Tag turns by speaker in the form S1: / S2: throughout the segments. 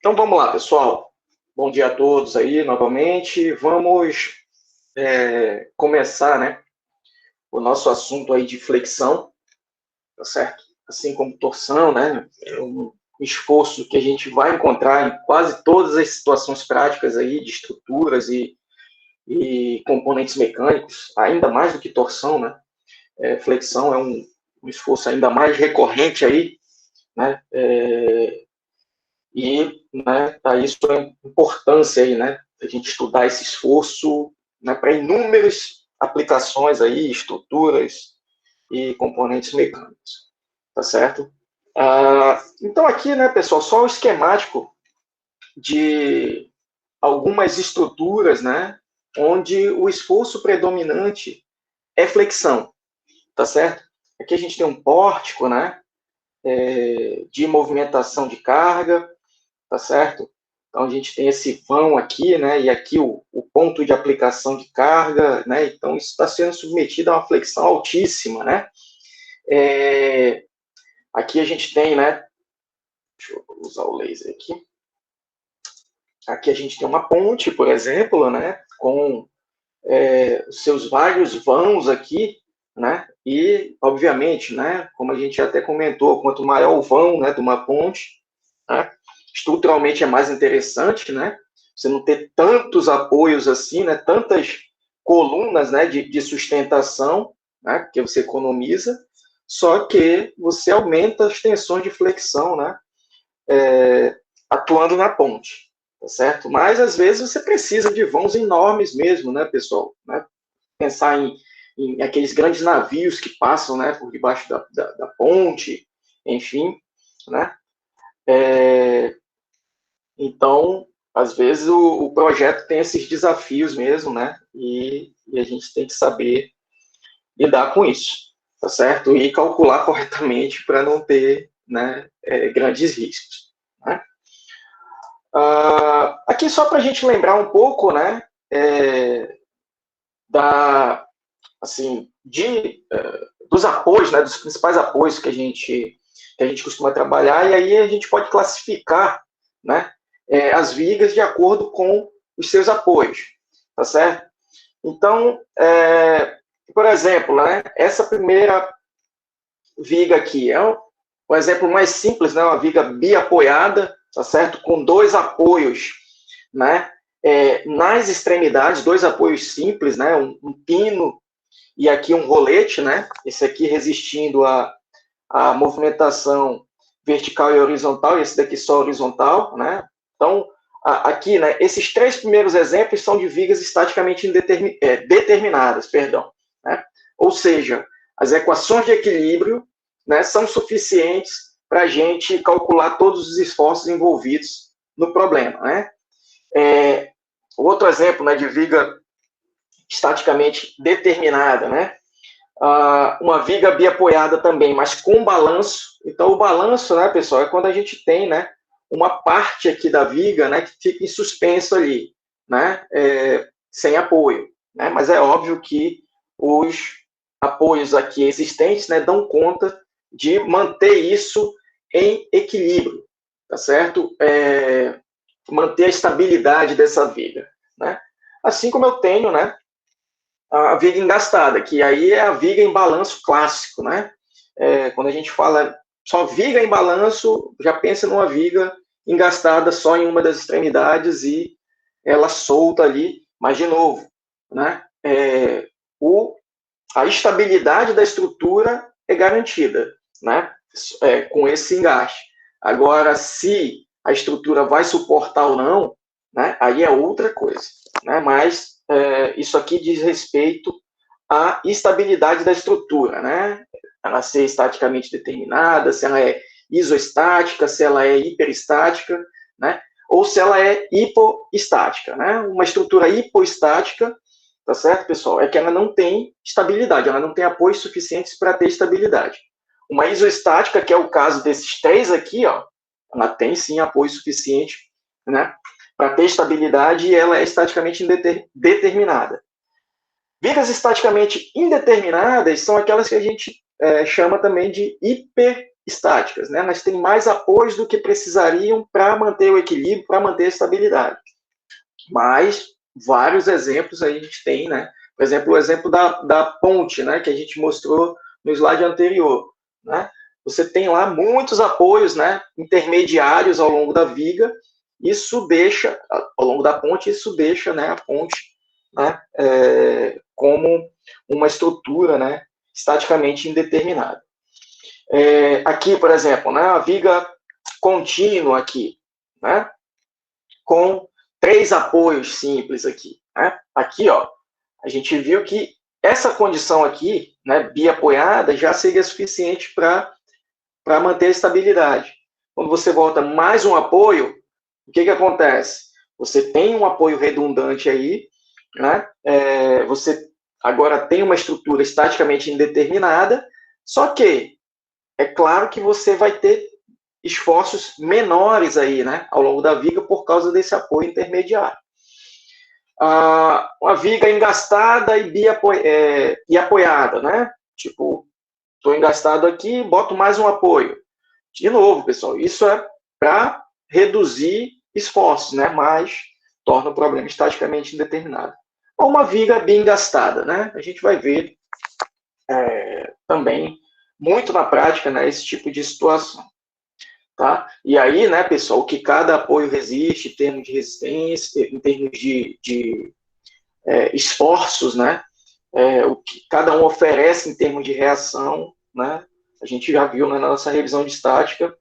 S1: Então vamos lá, pessoal. Bom dia a todos aí novamente. Vamos começar, né, o nosso assunto aí de flexão, tá certo? Assim como torção, né? É um esforço que a gente vai encontrar em quase todas as situações práticas aí de estruturas e componentes mecânicos, ainda mais do que torção, né? Flexão é um esforço ainda mais recorrente aí, né? Né, daí sua importância aí, né, a gente estudar esse esforço, né, para inúmeras aplicações aí, estruturas e componentes mecânicos, tá certo? Então aqui, né, pessoal, só o esquemático de algumas estruturas, né, onde o esforço predominante é flexão, tá certo? Aqui a gente tem um pórtico, né, de movimentação de carga, tá certo? Então, a gente tem esse vão aqui, né? E aqui o ponto de aplicação de carga, né? Então, isso está sendo submetido a uma flexão altíssima, né? Aqui a gente tem, né? Deixa eu usar o laser aqui. Aqui a gente tem uma ponte, por exemplo, né? Com os seus vários vãos aqui, né? E, obviamente, né? Como a gente até comentou, quanto maior o vão, né? De uma ponte, né, estruturalmente é mais interessante, né? Você não ter tantos apoios assim, né? Tantas colunas, né? De sustentação, né? Porque você economiza, só que você aumenta as tensões de flexão, né? Atuando na ponte, tá certo? Mas às vezes você precisa de vãos enormes mesmo, né, pessoal? Né? Pensar em aqueles grandes navios que passam, né? Por debaixo da ponte, enfim, né? Então, às vezes o projeto tem esses desafios mesmo, né? E a gente tem que saber lidar com isso, tá certo? E calcular corretamente para não ter, né, grandes riscos. Né? Aqui só para a gente lembrar um pouco, né, assim, dos apoios, né, dos principais apoios que a gente costuma trabalhar, e aí a gente pode classificar, né, as vigas de acordo com os seus apoios, tá certo? Então, por exemplo, né, essa primeira viga aqui é um exemplo mais simples, né, uma viga biapoiada, tá certo? Com dois apoios, né, nas extremidades, dois apoios simples, né, um pino e aqui um rolete, né, esse aqui resistindo a movimentação vertical e horizontal, e esse daqui só horizontal, né? Então, aqui, né, esses três primeiros exemplos são de vigas estaticamente determinadas, perdão, né? Ou seja, as equações de equilíbrio, né, são suficientes para a gente calcular todos os esforços envolvidos no problema, né? Outro exemplo, né, de viga estaticamente determinada, né? Uma viga biapoiada também, mas com balanço. Então, o balanço, né, pessoal, é quando a gente tem, né, uma parte aqui da viga, né, que fica em suspenso ali, né, sem apoio. Né? Mas é óbvio que os apoios aqui existentes, né, dão conta de manter isso em equilíbrio, tá certo? Manter a estabilidade dessa viga, né? Assim como eu tenho, né, a viga engastada, que aí é a viga em balanço clássico, né? Quando a gente fala só viga em balanço, já pensa numa viga engastada só em uma das extremidades e ela solta ali, mas de novo, né? A estabilidade da estrutura é garantida, né? Com esse engaste. Agora, se a estrutura vai suportar ou não, né? Aí é outra coisa, né? Mas isso aqui diz respeito à estabilidade da estrutura, né? Ela ser estaticamente determinada, se ela é isoestática, se ela é hiperestática, né? Ou se ela é hipoestática, né? Uma estrutura hipoestática, tá certo, pessoal? É que ela não tem estabilidade, ela não tem apoios suficientes para ter estabilidade. Uma isoestática, que é o caso desses três aqui, ó, ela tem sim apoio suficiente, né, para ter estabilidade e ela é estaticamente determinada. Vigas estaticamente indeterminadas são aquelas que a gente chama também de estáticas, né? Mas tem mais apoios do que precisariam para manter o equilíbrio, para manter a estabilidade. Mas vários exemplos aí a gente tem, né? Por exemplo, o exemplo da ponte, né? Que a gente mostrou no slide anterior, né? Você tem lá muitos apoios, né? Intermediários ao longo da viga. Isso deixa, ao longo da ponte, isso deixa, né? A ponte, né? Como uma estrutura, né? Estaticamente indeterminada. Aqui, por exemplo, né? A viga contínua aqui, né? Com 3 apoios simples aqui, né? Aqui, ó, a gente viu que essa condição aqui, né, biapoiada, já seria suficiente para manter a estabilidade. Quando você volta mais um apoio, o que acontece? Você tem um apoio redundante aí, né? Você agora tem uma estrutura estaticamente indeterminada, só que é claro que você vai ter esforços menores aí, né, ao longo da viga por causa desse apoio intermediário. Uma viga engastada e apoiada, né? Tipo, estou engastado aqui, boto mais um apoio. De novo, pessoal, isso é para reduzir esforços, né? Mas torna o problema estaticamente indeterminado. Ou uma viga bem engastada, né? A gente vai ver também muito na prática, né, esse tipo de situação. Tá? E aí, né, pessoal, o que cada apoio resiste em termos de resistência, em termos de esforços, né, o que cada um oferece em termos de reação, né, a gente já viu, né, na nossa revisão de estática,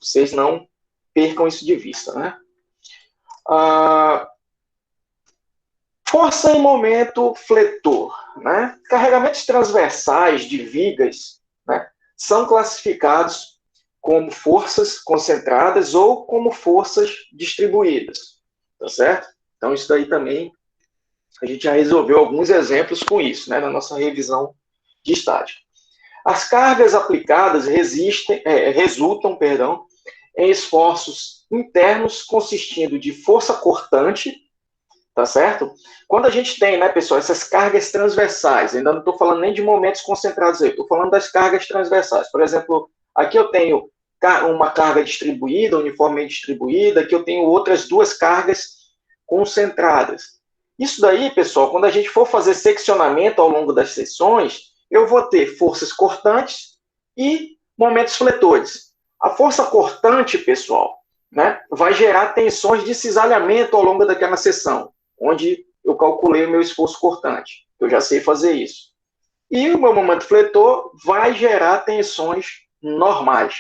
S1: vocês não percam isso de vista, né. Força e momento fletor, né, carregamentos transversais de vigas, né, são classificados como forças concentradas ou como forças distribuídas, tá certo? Então, isso daí também, a gente já resolveu alguns exemplos com isso, né, na nossa revisão de estática. As cargas aplicadas resultam em esforços internos consistindo de força cortante, tá certo? Quando a gente tem, né, pessoal, essas cargas transversais, ainda não estou falando nem de momentos concentrados aí, estou falando das cargas transversais. Por exemplo, aqui eu tenho uma carga distribuída, uniformemente distribuída, aqui eu tenho outras 2 cargas concentradas. Isso daí, pessoal, quando a gente for fazer seccionamento ao longo das seções, eu vou ter forças cortantes e momentos fletores. A força cortante, pessoal, né, vai gerar tensões de cisalhamento ao longo daquela seção, onde eu calculei o meu esforço cortante. Eu já sei fazer isso. E o meu momento fletor vai gerar tensões normais.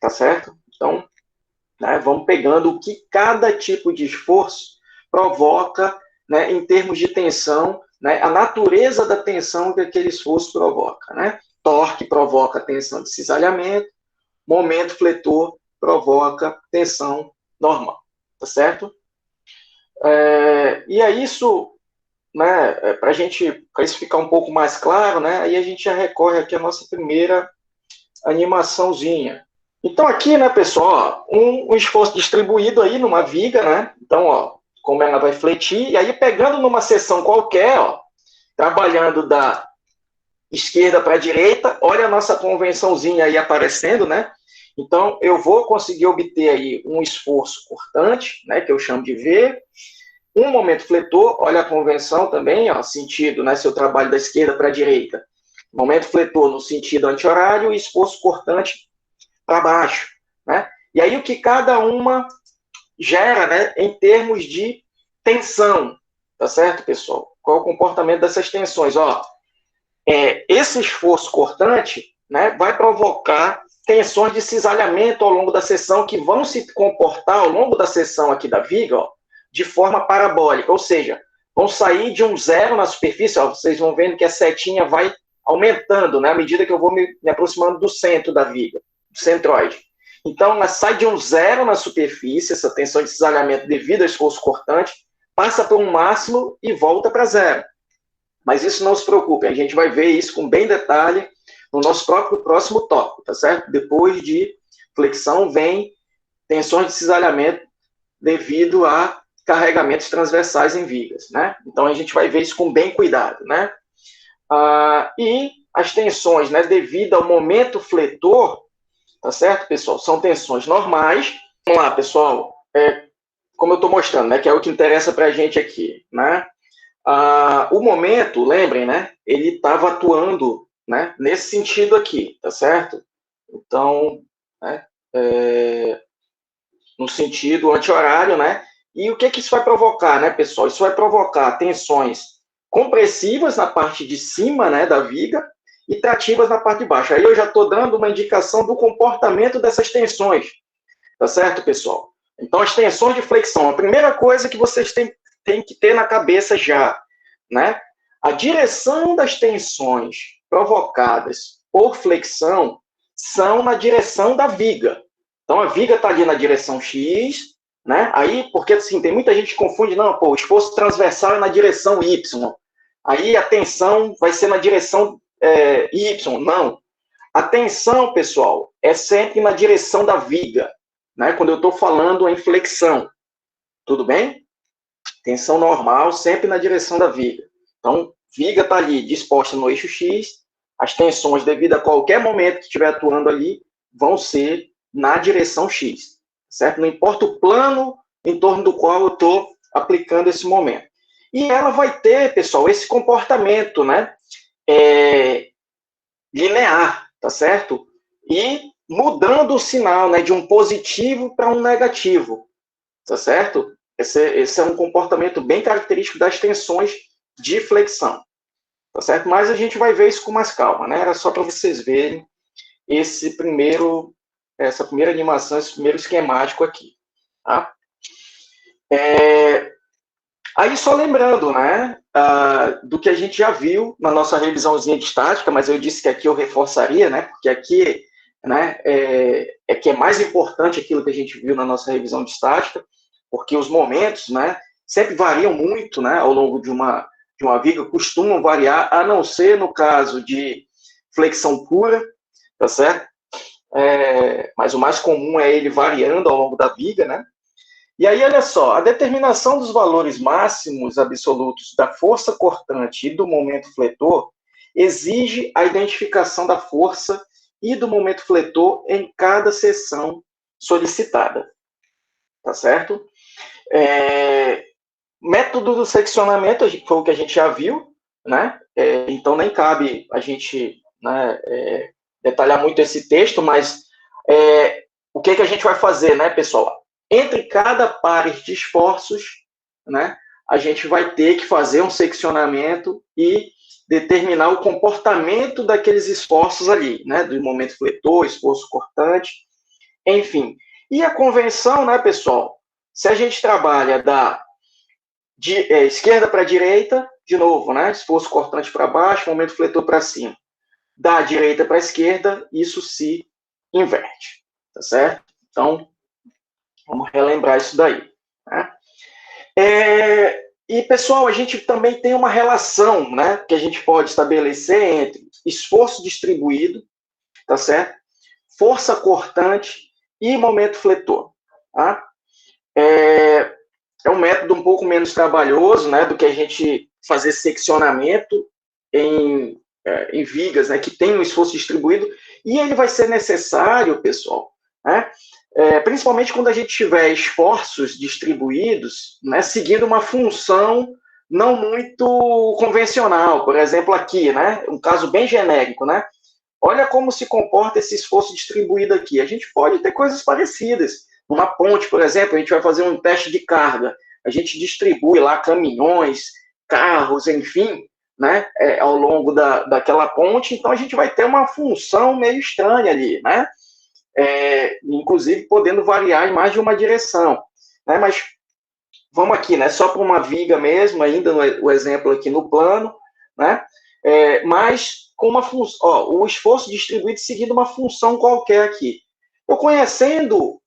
S1: Tá certo? Então, né, vamos pegando o que cada tipo de esforço provoca, né, em termos de tensão, né, a natureza da tensão que aquele esforço provoca. Né? Torque provoca tensão de cisalhamento, momento fletor provoca tensão normal. Tá certo? E aí isso, né, para isso ficar um pouco mais claro, né, aí a gente já recorre aqui à nossa primeira animaçãozinha. Então, aqui, né, pessoal, um esforço distribuído aí numa viga, né? Então, ó, como ela vai fletir, e aí pegando numa seção qualquer, ó, trabalhando da esquerda para a direita, olha a nossa convençãozinha aí aparecendo, né? Então, eu vou conseguir obter aí um esforço cortante, né, que eu chamo de V, um momento fletor, olha a convenção também, ó, sentido, né, se eu trabalho da esquerda para a direita. Momento fletor no sentido anti-horário e esforço cortante para baixo, né? E aí o que cada uma gera, né, em termos de tensão, tá certo, pessoal? Qual é o comportamento dessas tensões? Ó, esse esforço cortante, né, vai provocar tensões de cisalhamento ao longo da seção que vão se comportar ao longo da seção aqui da viga, ó, de forma parabólica, ou seja, vão sair de um zero na superfície, ó, vocês vão vendo que a setinha vai aumentando, né, à medida que eu vou me aproximando do centro da viga, do centroide. Então, ela sai de um zero na superfície, essa tensão de cisalhamento devido ao esforço cortante, passa para um máximo e volta para zero. Mas isso não se preocupe, a gente vai ver isso com bem detalhe no nosso próximo tópico, tá certo? Depois de flexão, vem tensões de cisalhamento devido a carregamentos transversais em vigas, né? Então, a gente vai ver isso com bem cuidado, né? E as tensões, né, devido ao momento fletor, tá certo, pessoal? São tensões normais. Vamos lá, pessoal. Como eu estou mostrando, né, que é o que interessa para a gente aqui, né? O momento, lembrem, né? Ele estava atuando, né, nesse sentido aqui, tá certo? Então, né, no sentido anti-horário, né? E o que isso vai provocar, né, pessoal? Isso vai provocar tensões compressivas na parte de cima, né, da viga, e trativas na parte de baixo. Aí eu já estou dando uma indicação do comportamento dessas tensões, tá certo, pessoal? Então, as tensões de flexão, a primeira coisa que vocês têm que ter na cabeça já, né? A direção das tensões provocadas por flexão são na direção da viga. Então, a viga está ali na direção X, né? Aí, porque assim, tem muita gente que confunde, não, pô, o esforço transversal é na direção Y. Aí a tensão vai ser na direção Y. Não. A tensão, pessoal, é sempre na direção da viga, né? Quando eu estou falando em flexão. Tudo bem? Tensão normal, sempre na direção da viga. Então, viga está ali disposta no eixo X, as tensões, devido a qualquer momento que estiver atuando ali, vão ser na direção X, certo? Não importa o plano em torno do qual eu estou aplicando esse momento. E ela vai ter, pessoal, esse comportamento, né? Linear, tá certo? E mudando o sinal, né? De um positivo para um negativo, tá certo? Esse é um comportamento bem característico das tensões de flexão, tá certo? Mas a gente vai ver isso com mais calma, né? Era só para vocês verem essa primeira animação, esse primeiro esquemático aqui, tá? Aí só lembrando, né, do que a gente já viu na nossa revisãozinha de estática, mas eu disse que aqui eu reforçaria, né, porque aqui, né, que é mais importante aquilo que a gente viu na nossa revisão de estática, porque os momentos, né, sempre variam muito, né, ao longo de uma viga, costumam variar, a não ser no caso de flexão pura, tá certo? Mas o mais comum é ele variando ao longo da viga, né? E aí, olha só, a determinação dos valores máximos absolutos da força cortante e do momento fletor exige a identificação da força e do momento fletor em cada seção solicitada. Tá certo? Método do seccionamento foi o que a gente já viu, né? Então nem cabe a gente, né, detalhar muito esse texto, mas o que a gente vai fazer, né, pessoal? Entre cada pares de esforços, né, a gente vai ter que fazer um seccionamento e determinar o comportamento daqueles esforços ali, né, do momento fletor, esforço cortante, enfim. E a convenção, né, pessoal? Se a gente trabalha de esquerda para direita, de novo, né, esforço cortante para baixo, momento fletor para cima. Da direita para a esquerda, isso se inverte, tá certo? Então, vamos relembrar isso daí. Né? E, pessoal, a gente também tem uma relação, né, que a gente pode estabelecer entre esforço distribuído, tá certo? Força cortante e momento fletor. Tá? É um método um pouco menos trabalhoso, né, do que a gente fazer seccionamento em vigas, né, que tem um esforço distribuído, e ele vai ser necessário, pessoal, né, principalmente quando a gente tiver esforços distribuídos, né, seguindo uma função não muito convencional. Por exemplo, aqui, né, um caso bem genérico, né, olha como se comporta esse esforço distribuído aqui. A gente pode ter coisas parecidas. Numa ponte, por exemplo, a gente vai fazer um teste de carga. A gente distribui lá caminhões, carros, enfim, né, ao longo daquela ponte. Então, a gente vai ter uma função meio estranha ali, né? Inclusive podendo variar em mais de uma direção. Né? Mas vamos aqui, né? Só para uma viga mesmo, ainda o exemplo aqui no plano, né? Mas com uma função, o esforço distribuído seguindo uma função qualquer aqui. Eu conhecendo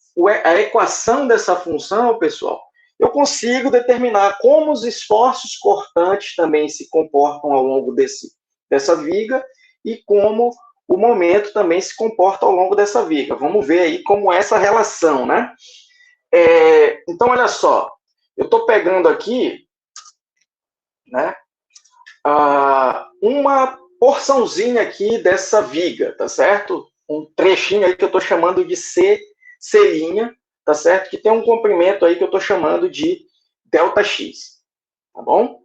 S1: a equação dessa função, pessoal, eu consigo determinar como os esforços cortantes também se comportam ao longo dessa viga e como o momento também se comporta ao longo dessa viga. Vamos ver aí como é essa relação, né? Então, olha só, eu estou pegando aqui, né, uma porçãozinha aqui dessa viga, tá certo? trechinho aí que eu estou chamando de C', tá certo? Que tem um comprimento aí que eu estou chamando de ΔX, tá bom?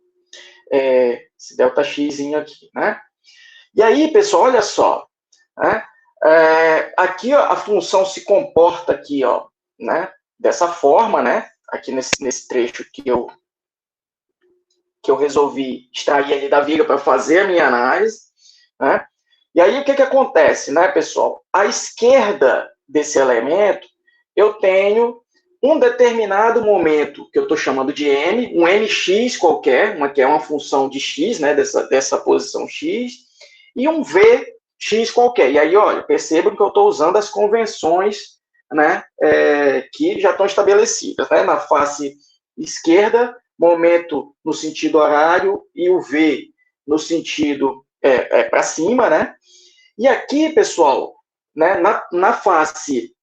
S1: Esse ΔX aqui, né? E aí, pessoal, olha só, né? Aqui ó, a função se comporta aqui, ó, né? Dessa forma, né? Aqui nesse trecho que eu resolvi extrair ali da viga para fazer a minha análise, né? E aí o que acontece, né, pessoal? À esquerda desse elemento, eu tenho um determinado momento que eu estou chamando de m, um mx qualquer, que é uma função de x, né, dessa posição x, e um vx qualquer. E aí, olha, percebam que eu estou usando as convenções, né, que já estão estabelecidas, né, na face esquerda, momento no sentido horário e o v no sentido para cima, né? E aqui, pessoal, né, na face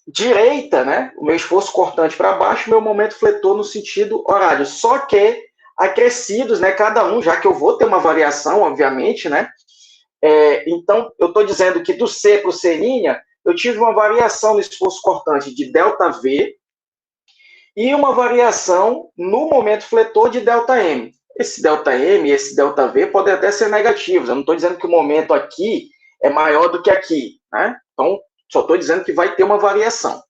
S1: direita, né, o meu esforço cortante para baixo, meu momento fletor no sentido horário. Só que acrescidos, né, cada um, já que eu vou ter uma variação, obviamente, né? Então, eu estou dizendo que do C para o C', eu tive uma variação no esforço cortante de ΔV e uma variação no momento fletor de ΔM. Esse ΔM e esse ΔV podem até ser negativos. Eu não estou dizendo que o momento aqui é maior do que aqui, né? Então, só estou dizendo que vai ter uma variação.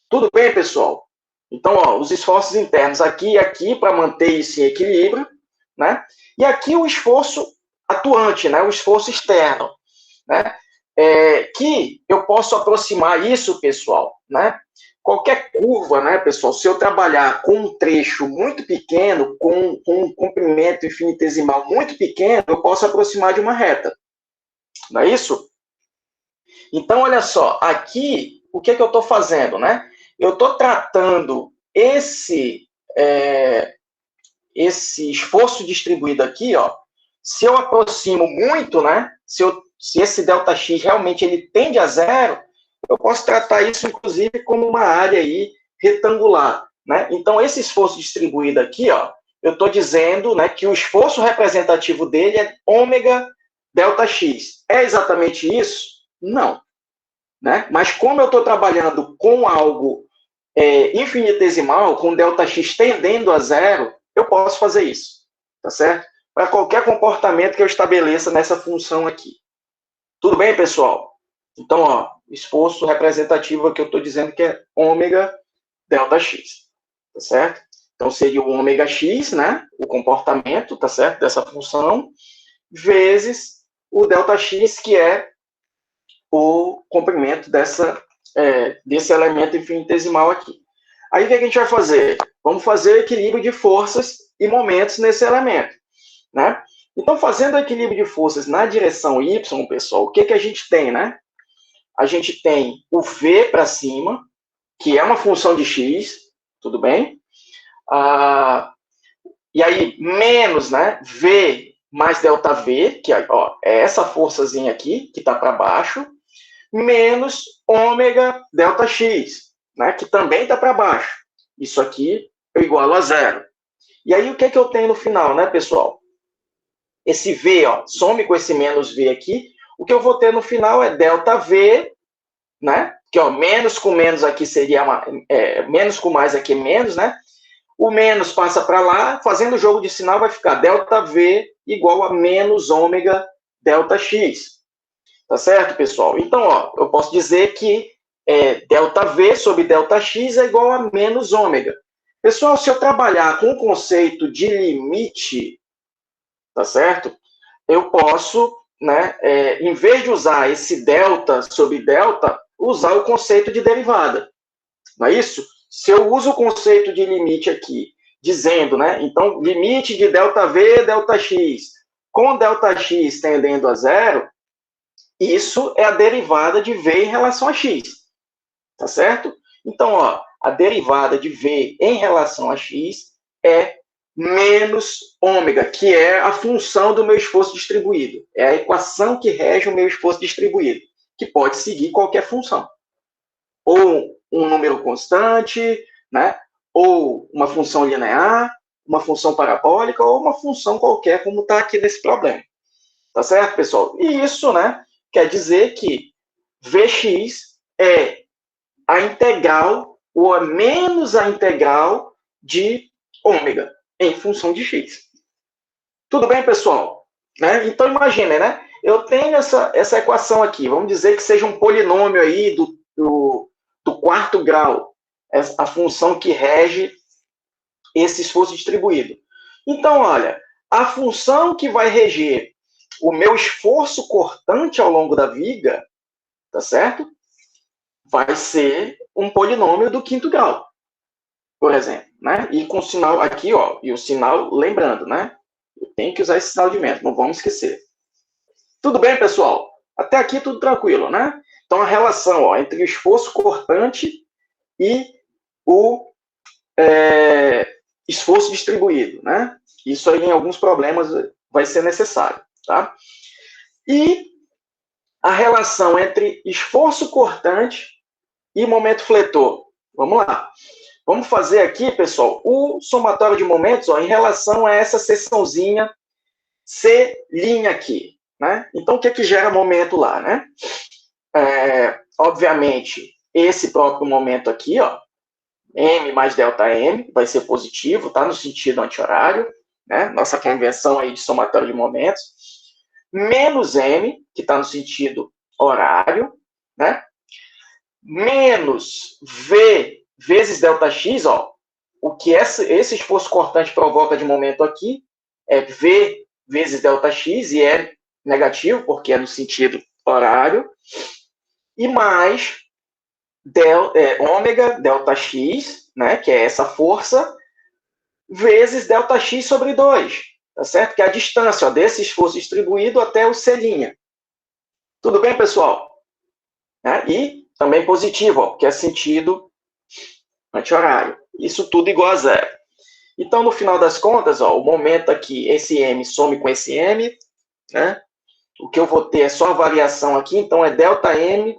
S1: Tudo bem, pessoal? Então, ó, os esforços internos aqui e aqui para manter isso em equilíbrio, né? E aqui o esforço atuante, né? O esforço externo, né? Que eu posso aproximar isso, pessoal, né? Qualquer curva, né, pessoal, se eu trabalhar com um trecho muito pequeno, com um comprimento infinitesimal muito pequeno, eu posso aproximar de uma reta. Não é isso? Então, olha só, aqui, o que eu estou fazendo, né? Eu estou tratando esse esforço distribuído aqui, ó, se eu aproximo muito, né? Se esse ΔX realmente ele tende a zero, eu posso tratar isso, inclusive, como uma área aí retangular, né? Então, esse esforço distribuído aqui, ó, eu estou dizendo, né, que o esforço representativo dele é ômega ΔX. É exatamente isso? Não. Né? Mas como eu estou trabalhando com algo infinitesimal, com ΔX tendendo a zero, eu posso fazer isso, tá certo? Para qualquer comportamento que eu estabeleça nessa função aqui. Tudo bem, pessoal? Então, ó, esforço representativo que eu estou dizendo que é ômega ΔX, tá certo? Então, seria o ômega x, né? O comportamento, tá certo? Dessa função, vezes o ΔX, que é o comprimento desse elemento infinitesimal aqui. Aí, o que a gente vai fazer? Vamos fazer equilíbrio de forças e momentos nesse elemento, né? Então, fazendo o equilíbrio de forças na direção y, pessoal, o que a gente tem, né? A gente tem o v para cima, que é uma função de x, tudo bem? E aí, menos, né? V mais ΔV, que ó, é essa forçazinha aqui, que está para baixo, menos ômega ΔX, né? Que também está para baixo. Isso aqui é igual a zero. E aí, o que eu tenho no final, né, pessoal? Esse V, ó, some com esse menos V aqui. O que eu vou ter no final é ΔV, né? Que, ó, menos com menos aqui seria menos com mais aqui é menos, né? O menos passa para lá, fazendo o jogo de sinal vai ficar ΔV igual a menos ômega ΔX. Tá certo, pessoal? Então, ó, eu posso dizer que ΔV sobre ΔX é igual a menos ômega. Pessoal, se eu trabalhar com o conceito de limite, tá certo? Eu posso, né, em vez de usar esse delta sobre delta, usar o conceito de derivada. Não é isso? Se eu uso o conceito de limite aqui, dizendo, né, então, limite de ΔV, ΔX, com ΔX tendendo a zero, isso é a derivada de V em relação a x, tá certo? Então, ó, a derivada de V em relação a x é menos ômega, que é a função do meu esforço distribuído. É a equação que rege o meu esforço distribuído, que pode seguir qualquer função. Ou um número constante, né? Ou uma função linear, uma função parabólica, ou uma função qualquer, como está aqui nesse problema. Tá certo, pessoal? E isso, né, quer dizer que Vx é a integral ou a menos a integral de ômega em função de x. Tudo bem, pessoal? Né? Então, imagine, né? Eu tenho essa equação aqui, vamos dizer que seja um polinômio aí do quarto grau, a função que rege esse esforço distribuído. Então, olha, a função que vai reger o meu esforço cortante ao longo da viga, tá certo? Vai ser um polinômio do quinto grau, por exemplo, né? E com o sinal aqui, ó, e o sinal, lembrando, né? Eu tenho que usar esse sinal de menos, não vamos esquecer. Tudo bem, pessoal? Até aqui tudo tranquilo, né? Então, a relação, ó, entre o esforço cortante e o esforço distribuído, né? Isso aí, em alguns problemas, vai ser necessário, tá? E a relação entre esforço cortante e momento fletor. Vamos lá. Vamos fazer aqui, pessoal, o somatório de momentos, ó, em relação a essa seçãozinha C' aqui, né? Então, o que é que gera momento lá, né? Obviamente, esse próprio momento aqui, ó, M mais ΔM, vai ser positivo, tá? No sentido anti-horário, né? Nossa convenção aí de somatório de momentos. Menos M, que está no sentido horário, né? Menos V vezes ΔX, ó, o que esse esforço cortante provoca de momento aqui é V vezes ΔX, e é negativo, porque é no sentido horário, e mais ômega ΔX, né, que é essa força, vezes ΔX sobre 2, tá certo? Que é a distância, ó, desse esforço distribuído até o C'. Tudo bem, pessoal? E também positivo, ó, que é sentido anti-horário. Isso tudo igual a zero. Então, no final das contas, ó, o momento aqui, esse M some com esse M, né? O que eu vou ter é só a variação aqui, então é ΔM,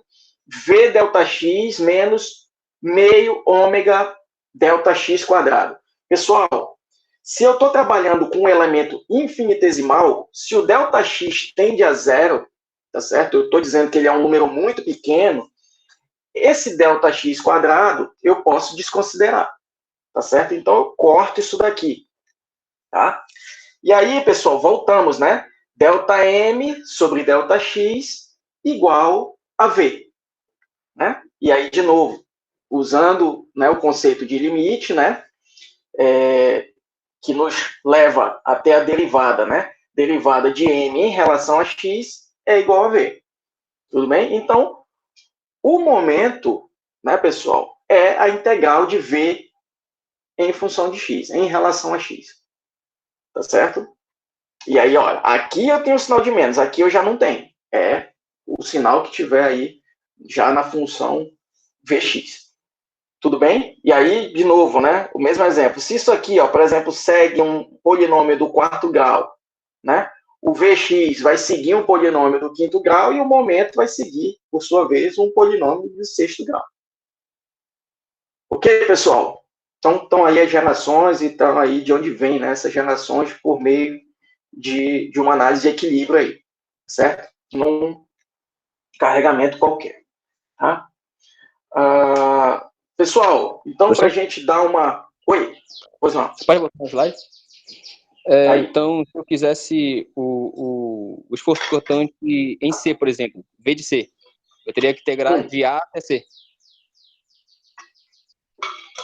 S1: V ΔX menos meio ômega ΔX quadrado. Pessoal, se eu estou trabalhando com um elemento infinitesimal, se o ΔX tende a zero, tá certo? Eu estou dizendo que ele é um número muito pequeno, esse ΔX quadrado eu posso desconsiderar, tá certo? Então eu corto isso daqui, tá? E aí, pessoal, voltamos, né? ΔM sobre ΔX igual a V, né? E aí, de novo, usando, né, o conceito de limite, né? Que nos leva até a derivada, né? Derivada de M em relação a X é igual a V. Tudo bem? Então, o momento, né, pessoal, é a integral de V em função de X, em relação a X. Tá certo? E aí, olha, aqui eu tenho o sinal de menos, aqui eu já não tenho. É o sinal que tiver aí já na função Vx. Tudo bem? E aí, de novo, né? O mesmo exemplo. Se isso aqui, ó, por exemplo, segue um polinômio do quarto grau, né? O Vx vai seguir um polinômio do quinto grau e o momento vai seguir, por sua vez, um polinômio do sexto grau. Ok, pessoal? Então, estão aí as gerações e estão aí de onde vem, né, essas gerações por meio de uma análise de equilíbrio aí, certo? Num carregamento qualquer, tá? Pessoal, então, para a gente dar uma... Oi, pois não.
S2: Você pode botar no slide? Então, se eu quisesse o esforço cortante em C, por exemplo, V de C, eu teria que integrar de A até C.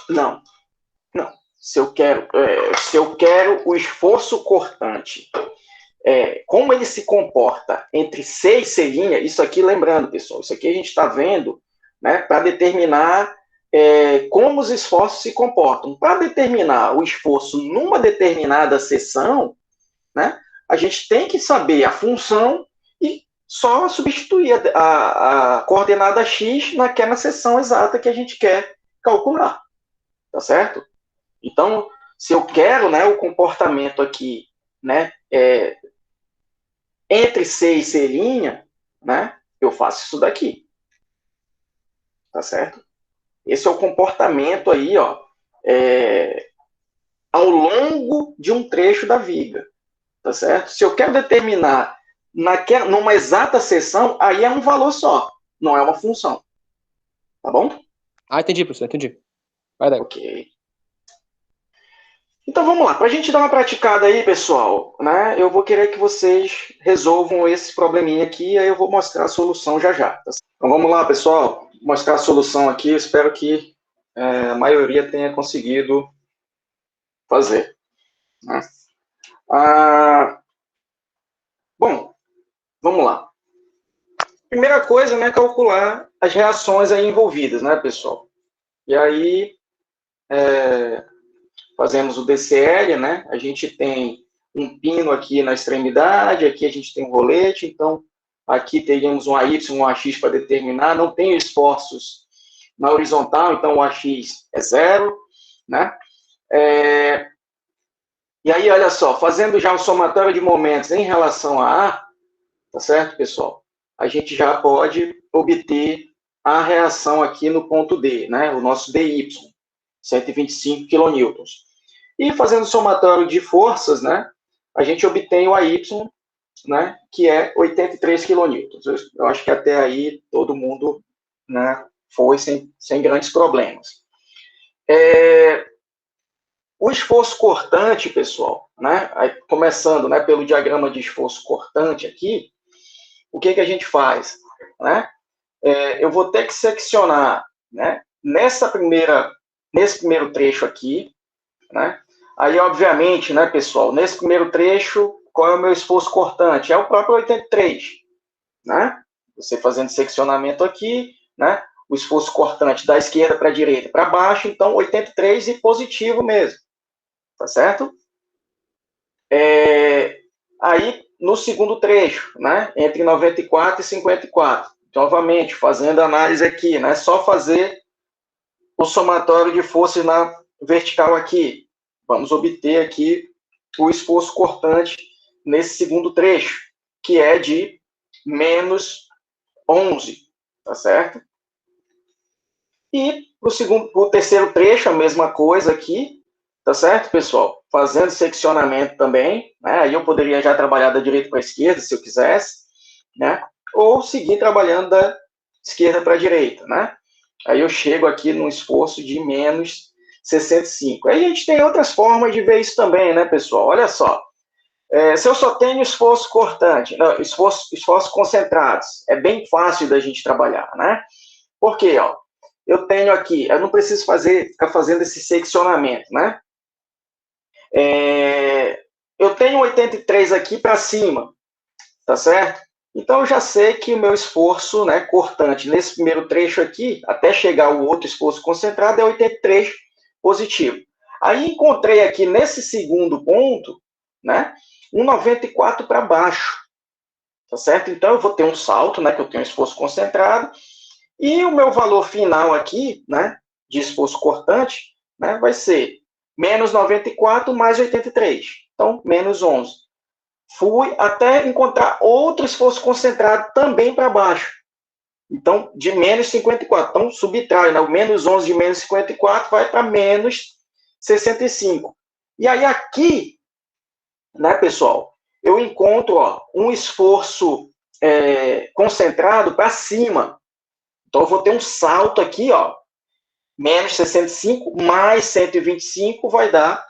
S1: Não. Se eu quero o esforço cortante, como ele se comporta entre C e C', isso aqui, lembrando, pessoal, isso aqui a gente está vendo, né, para determinar como os esforços se comportam. Para determinar o esforço numa determinada seção, né, a gente tem que saber a função e só substituir a coordenada x naquela seção exata que a gente quer calcular. Tá certo? Então, se eu quero, né, o comportamento aqui, né, entre C e C', né, eu faço isso daqui. Tá certo? Esse é o comportamento aí, ó, ao longo de um trecho da viga. Tá certo? Se eu quero determinar numa exata seção, aí é um valor só. não é uma função. Tá bom?
S2: Entendi, professor, entendi. Vai daí.
S1: Ok. Então vamos lá, para a gente dar uma praticada aí, pessoal, né? Eu vou querer que vocês resolvam esse probleminha aqui, aí eu vou mostrar a solução já já. Tá? Então vamos lá, pessoal, mostrar a solução aqui. Espero que a maioria tenha conseguido fazer. Né? Bom, vamos lá. Primeira coisa, né, calcular as reações aí envolvidas, né, pessoal? E aí, fazemos o DCL, né? A gente tem um pino aqui na extremidade, aqui a gente tem um rolete, então aqui teríamos um AY, um AX para determinar, não tenho esforços na horizontal, então o AX é zero, né? E aí, olha só, fazendo já um somatório de momentos em relação a A, tá certo, pessoal? A gente já pode obter a reação aqui no ponto D, né? O nosso DY, 125 kN. E fazendo somatório de forças, né? A gente obtém o AY, né? Que é 83 kN. Eu acho que até aí todo mundo, né, foi sem grandes problemas. O esforço cortante, pessoal, né? Aí, começando, né, pelo diagrama de esforço cortante aqui, o que a gente faz, né? Eu vou ter que seccionar, né, nesse primeiro trecho aqui, né? Aí, obviamente, né, pessoal, nesse primeiro trecho, qual é o meu esforço cortante? É o próprio 83, né? Você fazendo seccionamento aqui, né? O esforço cortante da esquerda para a direita para baixo, então 83 e positivo mesmo, tá certo? Aí, no segundo trecho, né, entre 94 e 54, novamente, fazendo análise aqui, né, só fazer o somatório de forças na vertical aqui. Vamos obter aqui o esforço cortante nesse segundo trecho, que é de menos 11, tá certo? E o terceiro trecho, a mesma coisa aqui, tá certo, pessoal? Fazendo seccionamento também, né? Aí eu poderia já trabalhar da direita para a esquerda, se eu quisesse, né? Ou seguir trabalhando da esquerda para a direita, né? Aí eu chego aqui num esforço de menos 65. Aí a gente tem outras formas de ver isso também, né, pessoal? Olha só. Se eu só tenho esforço cortante, não, esforços concentrados, é bem fácil da gente trabalhar, né? Por quê? Ó, eu tenho aqui, eu não preciso ficar fazendo esse seccionamento, né? Eu tenho 83 aqui para cima, tá certo? Então, eu já sei que o meu esforço, né, cortante nesse primeiro trecho aqui, até chegar ao outro esforço concentrado, é 83 positivo. Aí, encontrei aqui nesse segundo ponto, né, um 94 para baixo, tá certo? Então, eu vou ter um salto, né, que eu tenho um esforço concentrado, e o meu valor final aqui, né, de esforço cortante, né, vai ser menos 94 mais 83. Então, menos 11. Fui até encontrar outro esforço concentrado também para baixo. Então, de menos 54. Então, subtrai, né? O menos 11 de menos 54 vai para menos 65. E aí, aqui, né, pessoal, eu encontro um esforço concentrado para cima. Então, eu vou ter um salto aqui, ó, menos 65 mais 125 vai dar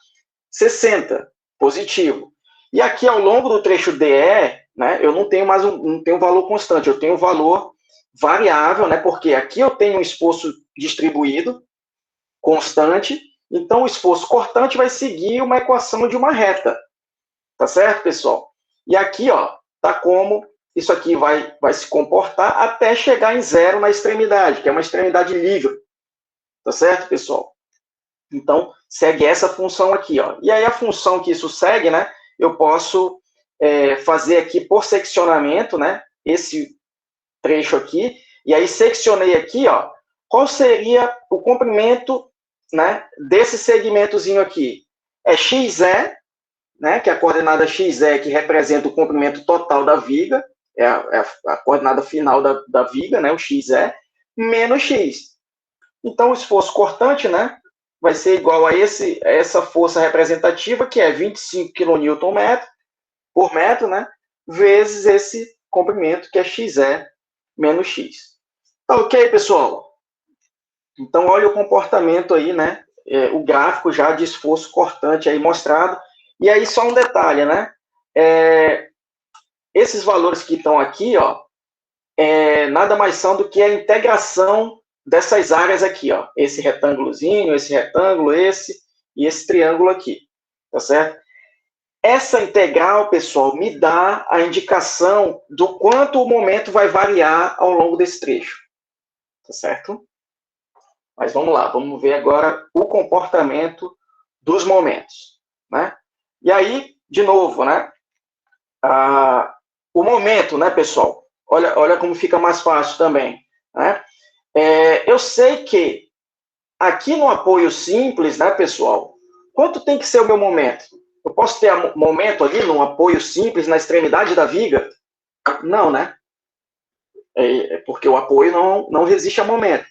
S1: 60, positivo. E aqui, ao longo do trecho DE, né, eu não tenho mais não tenho valor constante, eu tenho valor variável, né, porque aqui eu tenho um esforço distribuído, constante, então o esforço cortante vai seguir uma equação de uma reta. Tá certo, pessoal? E aqui, ó, tá como isso aqui vai se comportar até chegar em zero na extremidade, que é uma extremidade livre. Tá certo, pessoal? Então, segue essa função aqui, ó. E aí, a função que isso segue, né? Eu posso fazer aqui por seccionamento, né? Esse trecho aqui. E aí, seccionei aqui, ó. Qual seria o comprimento, né? Desse segmentozinho aqui? É XE, né? Que é a coordenada XE que representa o comprimento total da viga. É a coordenada final da viga, né? O XE, menos X. Então, o esforço cortante, né? Vai ser igual a essa força representativa, que é 25 kN por metro, né? Vezes esse comprimento, que é XE menos X. Tá ok, pessoal? Então, olha o comportamento aí, né? O gráfico já de esforço cortante aí mostrado. E aí, só um detalhe, né? Esses valores que estão aqui, ó, nada mais são do que a integração dessas áreas aqui, ó. Esse retângulozinho, esse retângulo, esse e esse triângulo aqui, tá certo? Essa integral, pessoal, me dá a indicação do quanto o momento vai variar ao longo desse trecho, tá certo? Mas vamos lá, vamos ver agora o comportamento dos momentos, né? E aí, de novo, né? O momento, né, pessoal? Olha como fica mais fácil também, né? Eu sei que aqui no apoio simples, né, pessoal? Quanto tem que ser o meu momento? Eu posso ter momento ali no apoio simples, na extremidade da viga? Não, né? Porque o apoio não resiste a momento.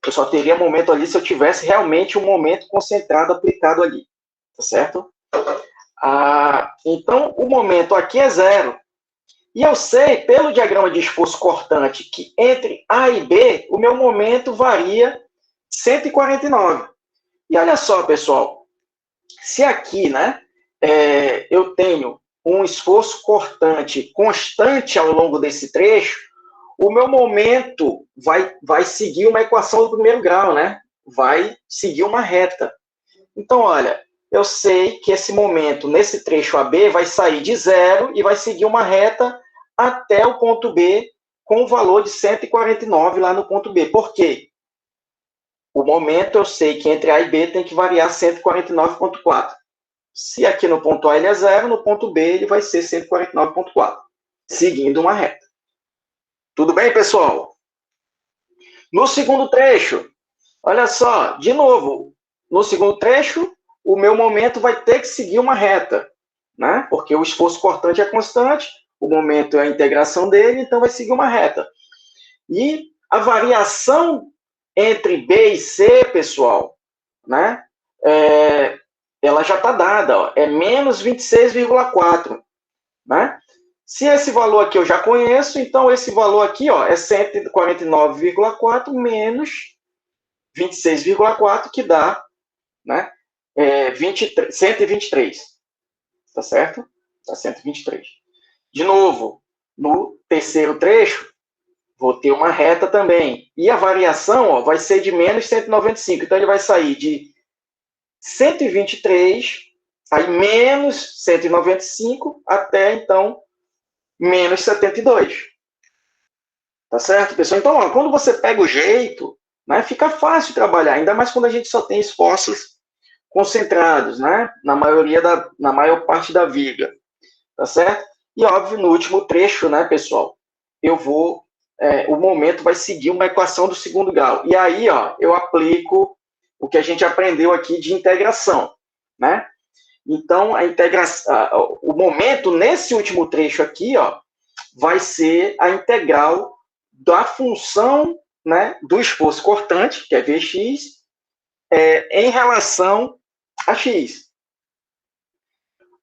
S1: Eu só teria momento ali se eu tivesse realmente um momento concentrado aplicado ali, tá certo? Então, o momento aqui é zero. E eu sei, pelo diagrama de esforço cortante, que entre A e B, o meu momento varia 149. E olha só, pessoal, se aqui, né, eu tenho um esforço cortante constante ao longo desse trecho, o meu momento vai seguir uma equação do primeiro grau, né? Vai seguir uma reta. Então, olha, eu sei que esse momento, nesse trecho AB, vai sair de zero e vai seguir uma reta até o ponto B, com o valor de 149 lá no ponto B. Por quê? O momento, eu sei que entre A e B tem que variar 149,4. Se aqui no ponto A ele é zero, no ponto B ele vai ser 149,4, seguindo uma reta. Tudo bem, pessoal? No segundo trecho, olha só, de novo, no segundo trecho, o meu momento vai ter que seguir uma reta, né? Porque o esforço cortante é constante, o momento é a integração dele, então vai seguir uma reta. E a variação entre B e C, pessoal, né? Ela já está dada, ó, é menos 26,4, né? Se esse valor aqui eu já conheço, então esse valor aqui, ó, é 149,4 menos 26,4, que dá, né, 123. Tá certo? Tá 123. De novo, no terceiro trecho, vou ter uma reta também. E a variação, ó, vai ser de menos 195. Então, ele vai sair de 123, aí menos 195, até, então, menos 72. Tá certo, pessoal? Então, ó, quando você pega o jeito, né, fica fácil trabalhar, ainda mais quando a gente só tem esforços concentrados, né, na maior parte da viga, tá certo? E, óbvio, no último trecho, né, pessoal, o momento vai seguir uma equação do segundo grau. E aí, ó, eu aplico o que a gente aprendeu aqui de integração, né? Então, o momento nesse último trecho aqui, ó, vai ser a integral da função, né, do esforço cortante, que é Vx, em relação a x.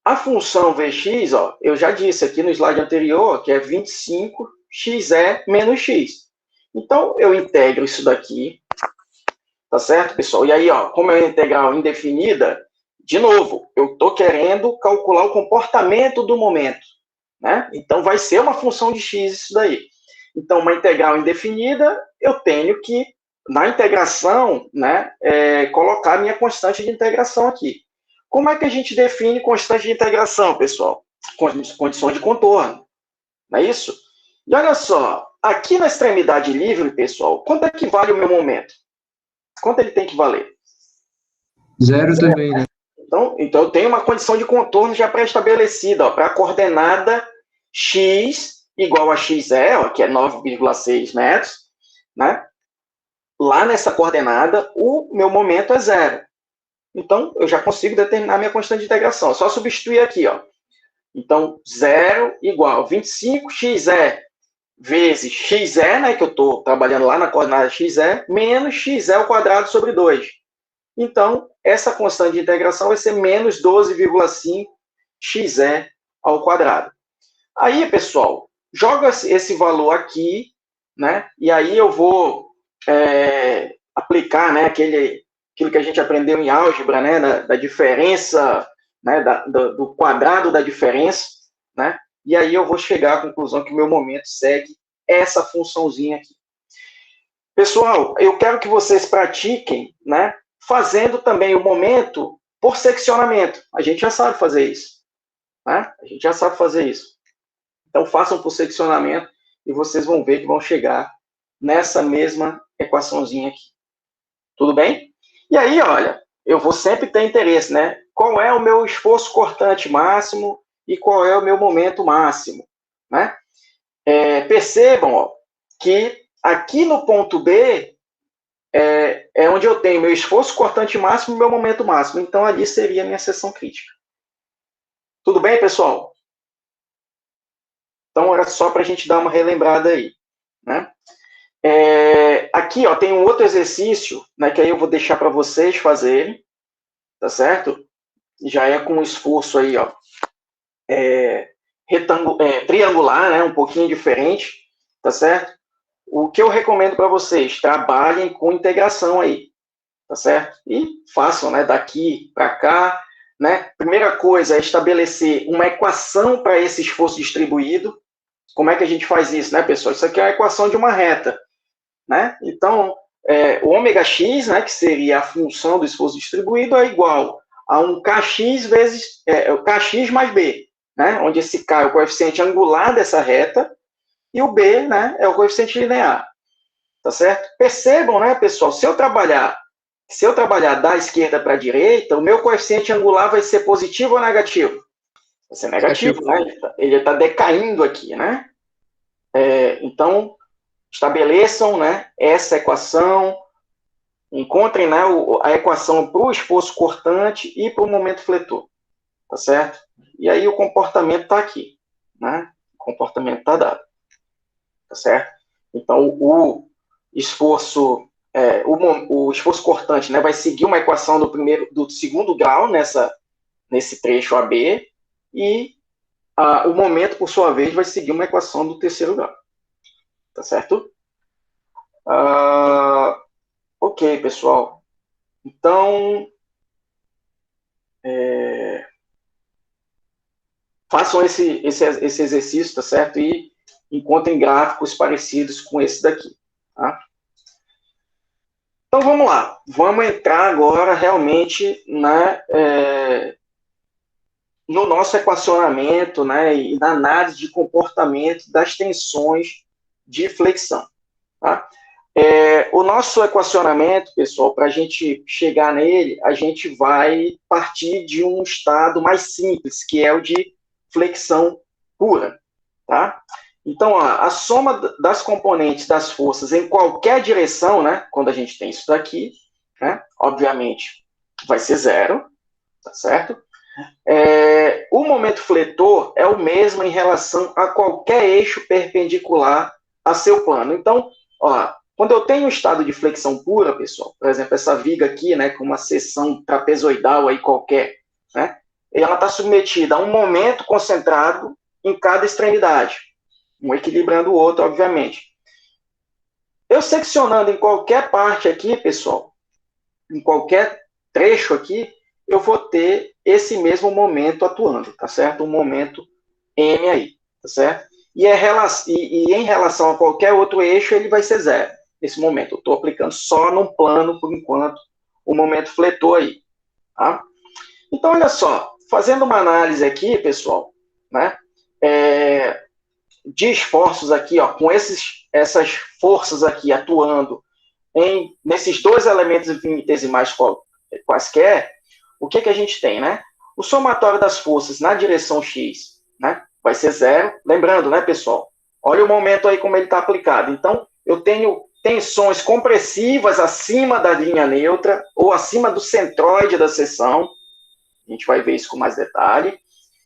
S1: A função Vx, ó, eu já disse aqui no slide anterior, que é 25xe menos x. Então, eu integro isso daqui, tá certo, pessoal? E aí, ó, como é uma integral indefinida, de novo, eu estou querendo calcular o comportamento do momento, né? Então, vai ser uma função de x isso daí. Então, uma integral indefinida, eu tenho que, na integração, né, colocar a minha constante de integração aqui. Como é que a gente define constante de integração, pessoal? Condição de contorno, não é isso? E olha só, aqui na extremidade livre, pessoal, quanto é que vale o meu momento? Quanto ele tem que valer?
S3: Zero também, né?
S1: Então eu tenho uma condição de contorno já pré-estabelecida para a coordenada x igual a xe, ó, que é 9,6 metros, né? Lá nessa coordenada, o meu momento é zero. Então, eu já consigo determinar minha constante de integração. É só substituir aqui, ó. Então, zero igual 25xe vezes xe, né, que eu estou trabalhando lá na coordenada xe, menos xe ao quadrado sobre 2. Então, essa constante de integração vai ser menos 12,5 xe ao quadrado. Aí, pessoal, jogo esse valor aqui, né? E aí eu vou aplicar, né, aquilo que a gente aprendeu em álgebra, né, da diferença, né, do quadrado da diferença, né? E aí eu vou chegar à conclusão que o meu momento segue essa funçãozinha aqui. Pessoal, eu quero que vocês pratiquem, né, fazendo também o momento por seccionamento. A gente já sabe fazer isso, né? A gente já sabe fazer isso. Então, façam por seccionamento e vocês vão ver que vão chegar nessa mesma equaçãozinha aqui. Tudo bem? E aí, olha, eu vou sempre ter interesse, né? Qual é o meu esforço cortante máximo e qual é o meu momento máximo, né? Percebam, ó, que aqui no ponto B é onde eu tenho meu esforço cortante máximo e meu momento máximo. Então, ali seria a minha seção crítica. Tudo bem, pessoal? Então, era só para a gente dar uma relembrada aí, né? Aqui, ó, tem um outro exercício, né, que aí eu vou deixar para vocês fazerem, tá certo? Já é com um esforço aí, ó, triangular, né, um pouquinho diferente, tá certo? O que eu recomendo para vocês, trabalhem com integração aí, tá certo? E façam, né, daqui para cá, né? Primeira coisa é estabelecer uma equação para esse esforço distribuído. Como é que a gente faz isso, né, pessoal? Isso aqui é a equação de uma reta, né? Então, o ômega x, né, que seria a função do esforço distribuído, é igual a um kx vezes o kx mais b, né? Onde esse k é o coeficiente angular dessa reta e o b, né, é o coeficiente linear, tá certo? Percebam, né, pessoal? Se eu trabalhar da esquerda para a direita, o meu coeficiente angular vai ser positivo ou negativo? Vai ser negativo, né? Ele está decaindo aqui, né? Então, estabeleçam, né, essa equação, encontrem, né, a equação para o esforço cortante e para o momento fletor, tá certo? E aí o comportamento está aqui, né? O comportamento está dado, tá certo? Então, o esforço cortante, né, vai seguir uma equação do segundo grau nesse trecho AB, e o momento, por sua vez, vai seguir uma equação do terceiro grau. Tá certo? Ok, pessoal. Então, façam esse exercício, tá certo? E encontrem gráficos parecidos com esse daqui, tá? Então, vamos lá. Vamos entrar agora, realmente, no nosso equacionamento, né, e na análise de comportamento das tensões de flexão, tá? O nosso equacionamento, pessoal, para a gente chegar nele, a gente vai partir de um estado mais simples, que é o de flexão pura, tá? Então, ó, a soma das componentes das forças em qualquer direção, né, quando a gente tem isso daqui, né, obviamente, vai ser zero, tá certo? O momento fletor é o mesmo em relação a qualquer eixo perpendicular a seu plano. Então, ó, quando eu tenho um estado de flexão pura, pessoal, por exemplo, essa viga aqui, né, com uma seção trapezoidal aí qualquer, né, ela está submetida a um momento concentrado em cada extremidade, um equilibrando o outro, obviamente. Eu seccionando em qualquer parte aqui, pessoal, em qualquer trecho aqui, eu vou ter esse mesmo momento atuando, tá certo? Um momento M aí, tá certo? E em relação a qualquer outro eixo, ele vai ser zero. Nesse momento, eu estou aplicando só num plano, por enquanto, o momento fletor aí, tá? Então, olha só, fazendo uma análise aqui, pessoal, né, de esforços aqui, ó, com essas forças aqui atuando nesses dois elementos infinitesimais quaisquer, o que a gente tem, né? O somatório das forças na direção x, né, vai ser zero. Lembrando, né, pessoal? Olha o momento aí como ele está aplicado. Então, eu tenho tensões compressivas acima da linha neutra ou acima do centroide da seção. A gente vai ver isso com mais detalhe.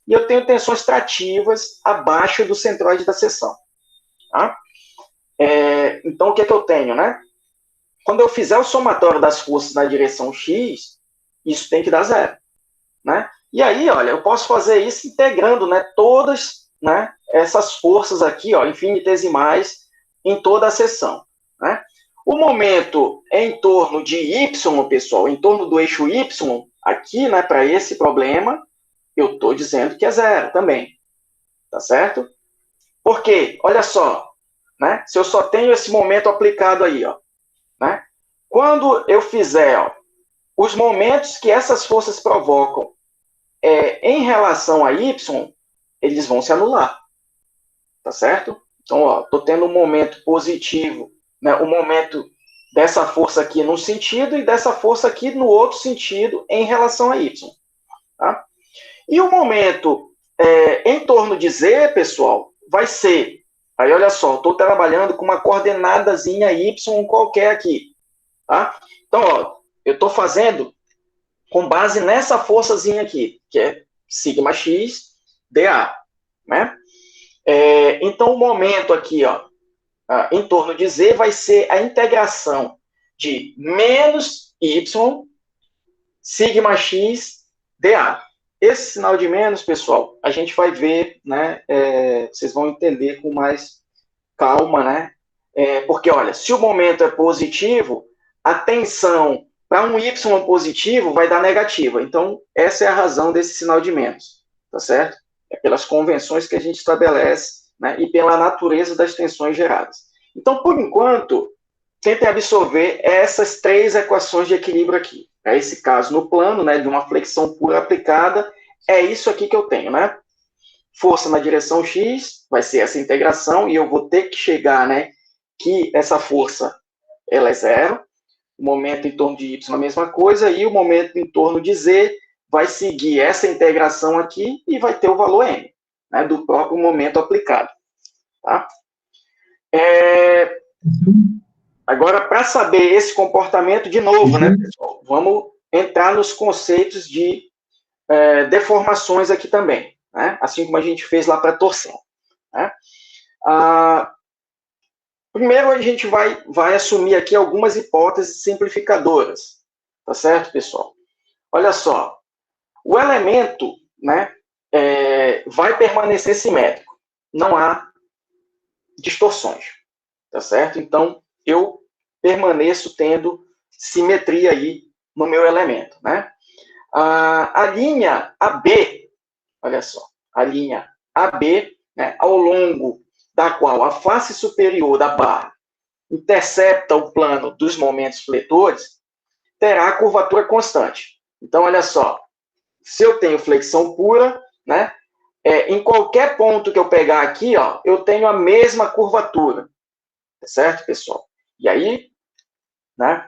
S1: E eu tenho tensões trativas abaixo do centroide da seção. Tá? Então, o que eu tenho, né? Quando eu fizer o somatório das forças na direção x, isso tem que dar zero, né? E aí, olha, eu posso fazer isso integrando, né, todas né, essas forças aqui, ó, infinitesimais em toda a seção, né? O momento é em torno de Y, pessoal, em torno do eixo Y, aqui, né, para esse problema, eu estou dizendo que é 0 também, tá certo? Por quê? Olha só, né, se eu só tenho esse momento aplicado aí, ó, né, quando eu fizer, ó, os momentos que essas forças provocam em relação a Y, eles vão se anular, tá certo? Então, ó, estou tendo um momento positivo, né, um momento dessa força aqui num sentido e dessa força aqui no outro sentido em relação a Y. Tá? E o momento em torno de Z, pessoal, vai ser, aí olha só, estou trabalhando com uma coordenadazinha Y qualquer aqui. Tá? Então, ó, eu estou fazendo com base nessa forçazinha aqui, que é sigma x dA. Né? Então, o momento aqui, ó, em torno de Z, vai ser a integração de menos y sigma x dA. Esse sinal de menos, pessoal, a gente vai ver, né, vocês vão entender com mais calma, né? Porque, olha, se o momento é positivo, a tensão para um y positivo vai dar negativa. Então, essa é a razão desse sinal de menos, tá certo? É pelas convenções que a gente estabelece, né, e pela natureza das tensões geradas. Então, por enquanto, tentem absorver essas 3 equações de equilíbrio aqui. É esse caso no plano, né, de uma flexão pura aplicada, é isso aqui que eu tenho, né? Força na direção x, vai ser essa integração, e eu vou ter que chegar, né, que essa força, ela é 0, o momento em torno de y a mesma coisa, e o momento em torno de z vai seguir essa integração aqui e vai ter o valor m, né, do próprio momento aplicado. Tá? Agora, para saber esse comportamento, de novo, né, pessoal, vamos entrar nos conceitos de deformações aqui também, né, assim como a gente fez lá para a torção. Né? Primeiro, a gente vai assumir aqui algumas hipóteses simplificadoras, tá certo, pessoal? Olha só, o elemento, né, vai permanecer simétrico, não há distorções, tá certo? Então, eu permaneço tendo simetria aí no meu elemento, né? A linha AB, olha só, a linha AB, né, ao longo da qual a face superior da barra intercepta o plano dos momentos fletores, terá a curvatura constante. Então, olha só, se eu tenho flexão pura, né, em qualquer ponto que eu pegar aqui, ó, eu tenho a mesma curvatura. Tá certo, pessoal? E aí, né,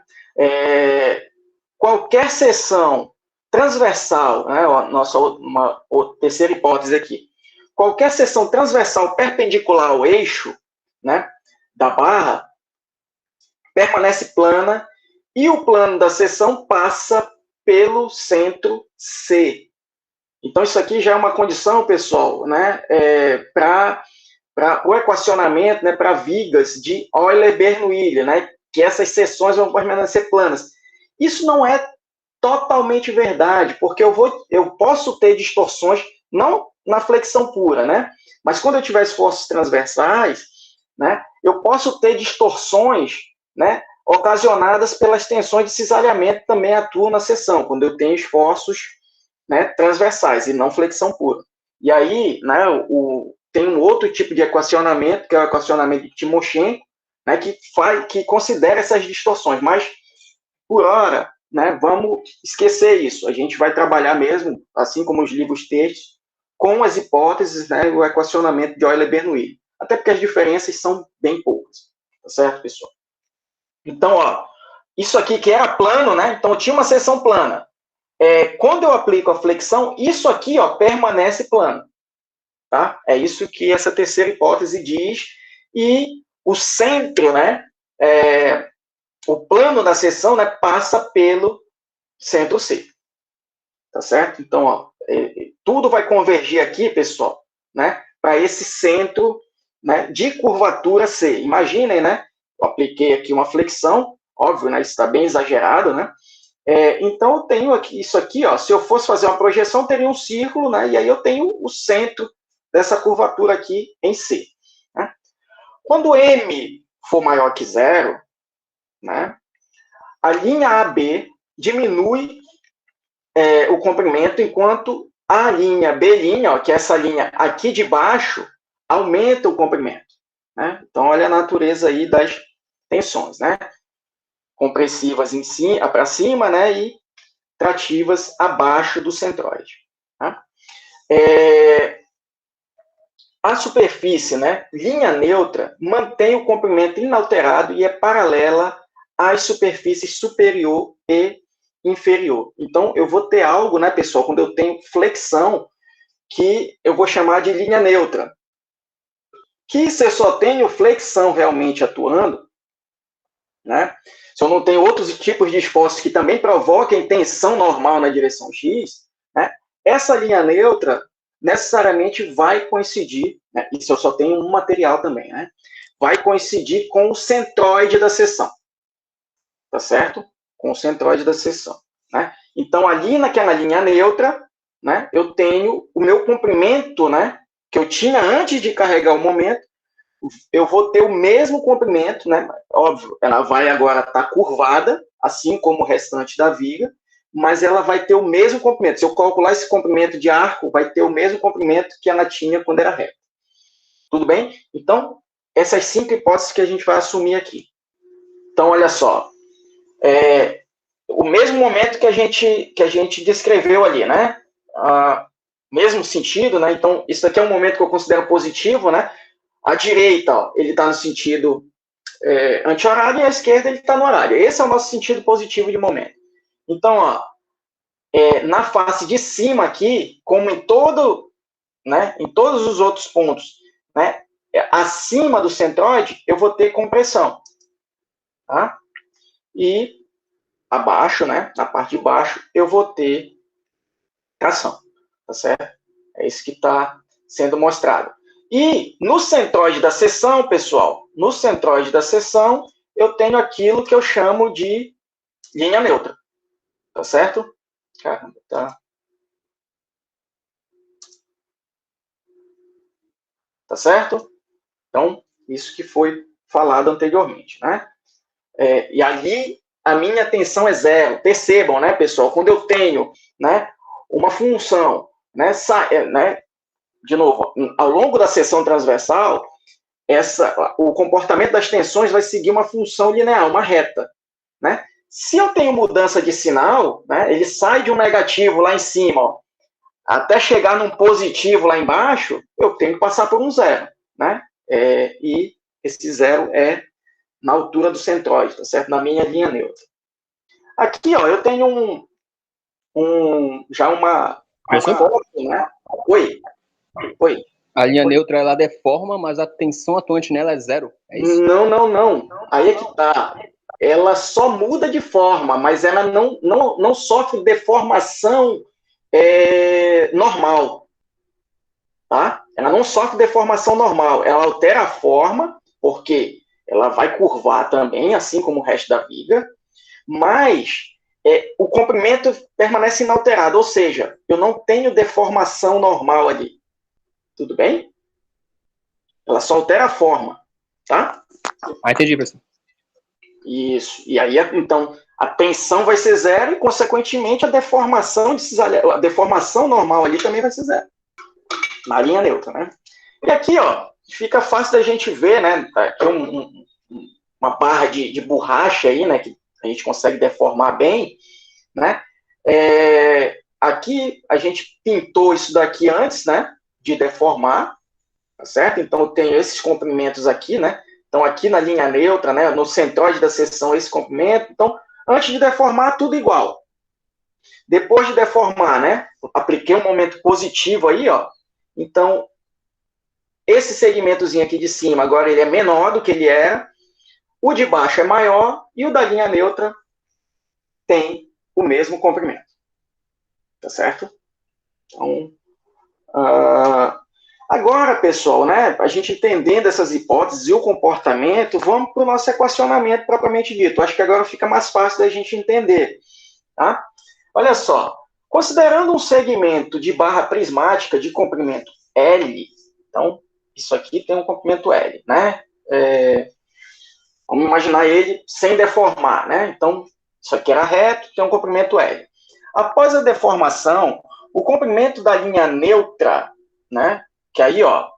S1: qualquer seção transversal, né, uma terceira hipótese aqui, qualquer seção transversal perpendicular ao eixo, né, da barra permanece plana e o plano da seção passa pelo centro C. Então, isso aqui já é uma condição, pessoal, né, para o equacionamento, né, para vigas de Euler-Bernoulli, né, que essas seções vão permanecer planas. Isso não é totalmente verdade, porque eu posso ter distorções, não na flexão pura, né, mas quando eu tiver esforços transversais, né, eu posso ter distorções, né, ocasionadas pelas tensões de cisalhamento que também atuam na seção, quando eu tenho esforços, né, transversais e não flexão pura. E aí, né, tem um outro tipo de equacionamento, que é o equacionamento de Timoshenko, né, que considera essas distorções, mas, por hora, né, vamos esquecer isso. A gente vai trabalhar mesmo, assim como os livros textos, com as hipóteses, né, o equacionamento de Euler-Bernoulli. Até porque as diferenças são bem poucas. Tá certo, pessoal? Então, ó, isso aqui que era plano, né? Então, eu tinha uma seção plana. Quando eu aplico a flexão, isso aqui, ó, permanece plano. Tá? É isso que essa terceira hipótese diz. E o centro, né? O plano da seção, né, passa pelo centro C. Tá certo? Então, ó, tudo vai convergir aqui, pessoal, né, para esse centro, né, de curvatura C. Imaginem, né? Eu apliquei aqui uma flexão, óbvio, né? Isso está bem exagerado, né? Então, eu tenho aqui isso aqui, ó. Se eu fosse fazer uma projeção, teria um círculo, né? E aí eu tenho o centro dessa curvatura aqui em C. Né? Quando M for maior que zero, né, a linha AB diminui o comprimento, enquanto a linha B', ó, que é essa linha aqui de baixo, aumenta o comprimento. Né? Então, olha a natureza aí das tensões, né? Compressivas para cima, né? E trativas abaixo do centroide. Tá? A superfície, né, linha neutra, mantém o comprimento inalterado e é paralela às superfícies superior e inferior. Então, eu vou ter algo, né, pessoal, quando eu tenho flexão, que eu vou chamar de linha neutra. Que se eu só tenho flexão realmente atuando, né, se eu não tenho outros tipos de esforços que também provoquem tensão normal na direção X, né, essa linha neutra necessariamente vai coincidir, né, e se eu só tenho um material também, né, vai coincidir com o centroide da seção. Tá certo? Com o centroide da seção. Né? Então, ali naquela linha neutra, né, eu tenho o meu comprimento, né, que eu tinha antes de carregar o momento, eu vou ter o mesmo comprimento, né, óbvio, ela vai agora estar curvada, assim como o restante da viga, mas ela vai ter o mesmo comprimento. Se eu calcular esse comprimento de arco, vai ter o mesmo comprimento que ela tinha quando era reta. Tudo bem? Então, essas 5 hipóteses que a gente vai assumir aqui. Então, olha só. O mesmo momento que a gente descreveu ali, né? Mesmo sentido, né? Então, isso aqui é um momento que eu considero positivo, né? A direita, ó, ele está no sentido anti-horário, e a esquerda ele está no horário. Esse é o nosso sentido positivo de momento. Então, ó, na face de cima aqui, como em todos os outros pontos, né? Acima do centroide, eu vou ter compressão. Tá? E abaixo, né? Na parte de baixo, eu vou ter tração. Tá certo? É isso que está sendo mostrado. E no centroide da seção, pessoal, no centroide da seção, eu tenho aquilo que eu chamo de linha neutra. Tá certo? Caramba, tá. Tá certo? Então, isso que foi falado anteriormente, né? E ali, a minha tensão é zero. Percebam, né, pessoal? Quando eu tenho, né, uma função, né, de novo, ao longo da seção transversal, o comportamento das tensões vai seguir uma função linear, uma reta. Né? Se eu tenho mudança de sinal, né, ele sai de um negativo lá em cima, ó, até chegar num positivo lá embaixo, eu tenho que passar por um zero. Né? E esse zero é na altura do centroide, tá certo? Na minha linha neutra. Aqui, ó, eu tenho já uma foto, né? Oi.
S2: A linha neutra, ela deforma, mas a tensão atuante nela é zero, é isso?
S1: Não. Aí é que tá. Ela só muda de forma, mas ela não sofre deformação normal. Tá? Ela não sofre deformação normal. Ela altera a forma, porque ela vai curvar também, assim como o resto da viga, mas o comprimento permanece inalterado, ou seja, eu não tenho deformação normal ali. Tudo bem? Ela só altera a forma, tá?
S2: Entendi, professor.
S1: Isso. E aí, então, a tensão vai ser zero e, consequentemente, a deformação normal ali também vai ser zero. Na linha neutra, né? E aqui, ó, fica fácil da gente ver, né? Aqui uma barra de borracha aí, né? Que a gente consegue deformar bem, né? Aqui a gente pintou isso daqui antes, né? De deformar, tá certo? Então eu tenho esses comprimentos aqui, né? Então aqui na linha neutra, né? No centroide da seção esse comprimento. Então antes de deformar tudo igual. Depois de deformar, né? Apliquei um momento positivo aí, ó. Então esse segmentozinho aqui de cima agora ele é menor do que ele era. O de baixo é maior e o da linha neutra tem o mesmo comprimento. Tá certo? Então, agora, pessoal, né, a gente entendendo essas hipóteses e o comportamento, vamos para o nosso equacionamento propriamente dito. Acho que agora fica mais fácil da gente entender. Tá? Olha só, considerando um segmento de barra prismática de comprimento L, Então, isso aqui tem um comprimento L, né? Vamos imaginar ele sem deformar, né? Então, isso aqui era reto, tem um comprimento L. Após a deformação, o comprimento da linha neutra, né? Que aí, ó,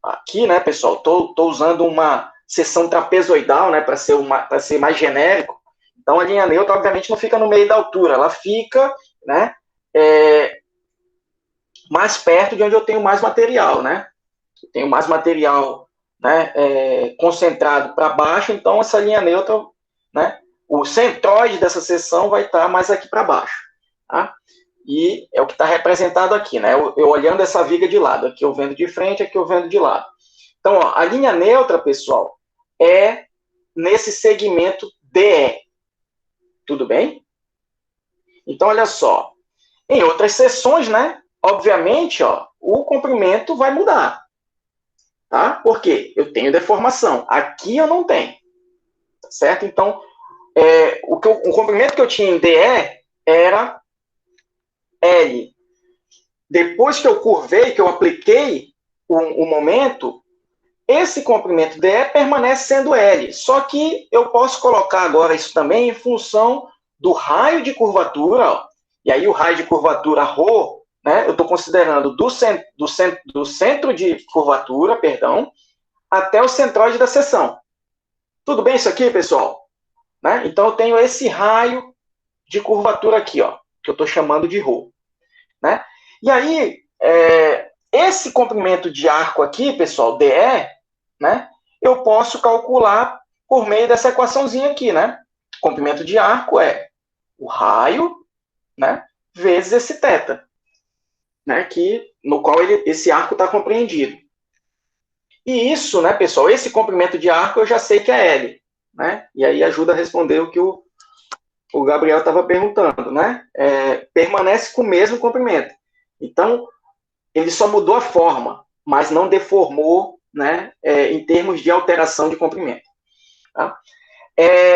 S1: aqui, né, pessoal, tô usando uma seção trapezoidal, né, para ser mais genérico. Então, a linha neutra, obviamente, não fica no meio da altura, ela fica, né, mais perto de onde eu tenho mais material, né? Eu tenho mais material, né, concentrado para baixo, então essa linha neutra, né, o centroide dessa seção vai estar mais aqui para baixo, tá? E é o que está representado aqui, né? Eu olhando essa viga de lado, aqui eu vendo de frente, aqui eu vendo de lado. Então, ó, a linha neutra, pessoal, é nesse segmento DE. Tudo bem? Então, olha só. Em outras seções, né? Obviamente, ó, o comprimento vai mudar. Tá? Por quê? Eu tenho deformação. Aqui eu não tenho. Tá certo? Então, o comprimento que eu tinha em DE era L. Depois que eu curvei, que eu apliquei o momento, esse comprimento DE permanece sendo L. Só que eu posso colocar agora isso também em função do raio de curvatura. Ó. E aí o raio de curvatura ρ, né, eu estou considerando do centro de curvatura, perdão, até o centroide da seção. Tudo bem isso aqui, pessoal? Né? Então, eu tenho esse raio de curvatura aqui, ó, que eu estou chamando de ρ. Né? E aí, esse comprimento de arco aqui, pessoal, DE, né, eu posso calcular por meio dessa equaçãozinha aqui, né? Comprimento de arco é o raio, né, vezes esse θ, né, no qual esse arco está compreendido. E isso, né, pessoal, esse comprimento de arco eu já sei que é L, né? E aí ajuda a responder o que o Gabriel estava perguntando, né? Permanece com o mesmo comprimento. Então, ele só mudou a forma, mas não deformou, né, em termos de alteração de comprimento. Tá?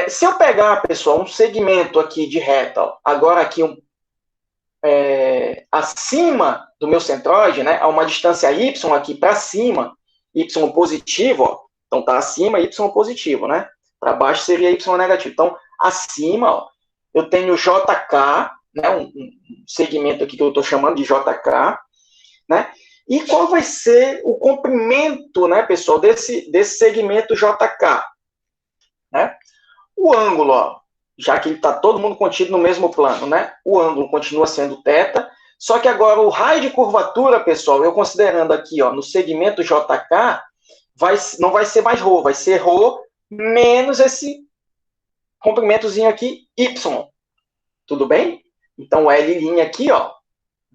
S1: Se eu pegar, pessoal, um segmento aqui de reta, ó, agora aqui acima do meu centroide, né, a uma distância y aqui para cima, y positivo, ó, então está acima, y positivo, né? Para baixo seria y negativo. Então, acima, ó, eu tenho JK, né, um segmento aqui que eu estou chamando de JK, né? E qual vai ser o comprimento, né, pessoal, desse segmento JK? Né? O ângulo, ó, já que está todo mundo contido no mesmo plano, né? O ângulo continua sendo θ, só que agora o raio de curvatura, pessoal, eu considerando aqui, ó, no segmento JK, não vai ser mais ρ, vai ser ρ menos esse comprimentozinho aqui, y. Tudo bem? Então, o L' aqui, ó,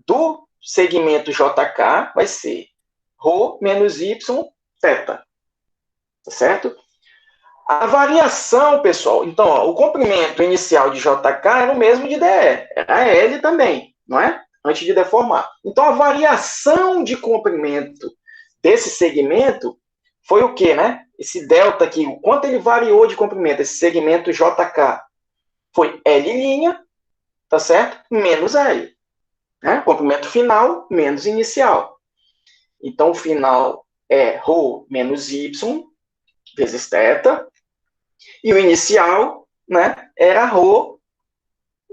S1: do segmento JK vai ser ρ menos y θ. Tá certo? A variação, pessoal, então, ó, o comprimento inicial de JK era o mesmo de DE, era L também, não é? Antes de deformar. Então, a variação de comprimento desse segmento foi o quê, né? Esse delta aqui, o quanto ele variou de comprimento, esse segmento JK, foi L', tá certo? Menos L. Né? Comprimento final menos inicial. Então, o final é ρ menos y vezes θ, e o inicial, né, era ρ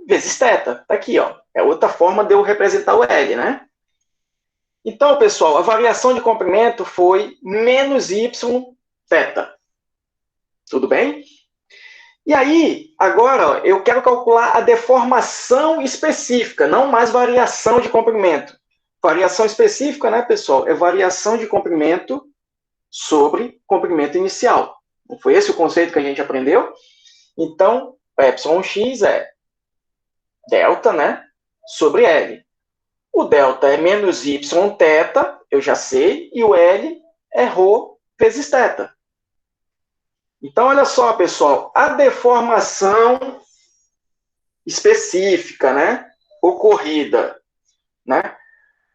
S1: vezes θ. Tá aqui, ó. É outra forma de eu representar o L, né? Então, pessoal, a variação de comprimento foi menos y θ. Tudo bem? E aí, agora, ó, eu quero calcular a deformação específica, não mais variação de comprimento. Variação específica, né, pessoal, é variação de comprimento sobre comprimento inicial. Não foi esse o conceito que a gente aprendeu? Então, εx é delta, né, sobre L. O delta é menos y θ, eu já sei, e o L é ρ vezes θ. Então, olha só, pessoal, a deformação específica, né, ocorrida, né,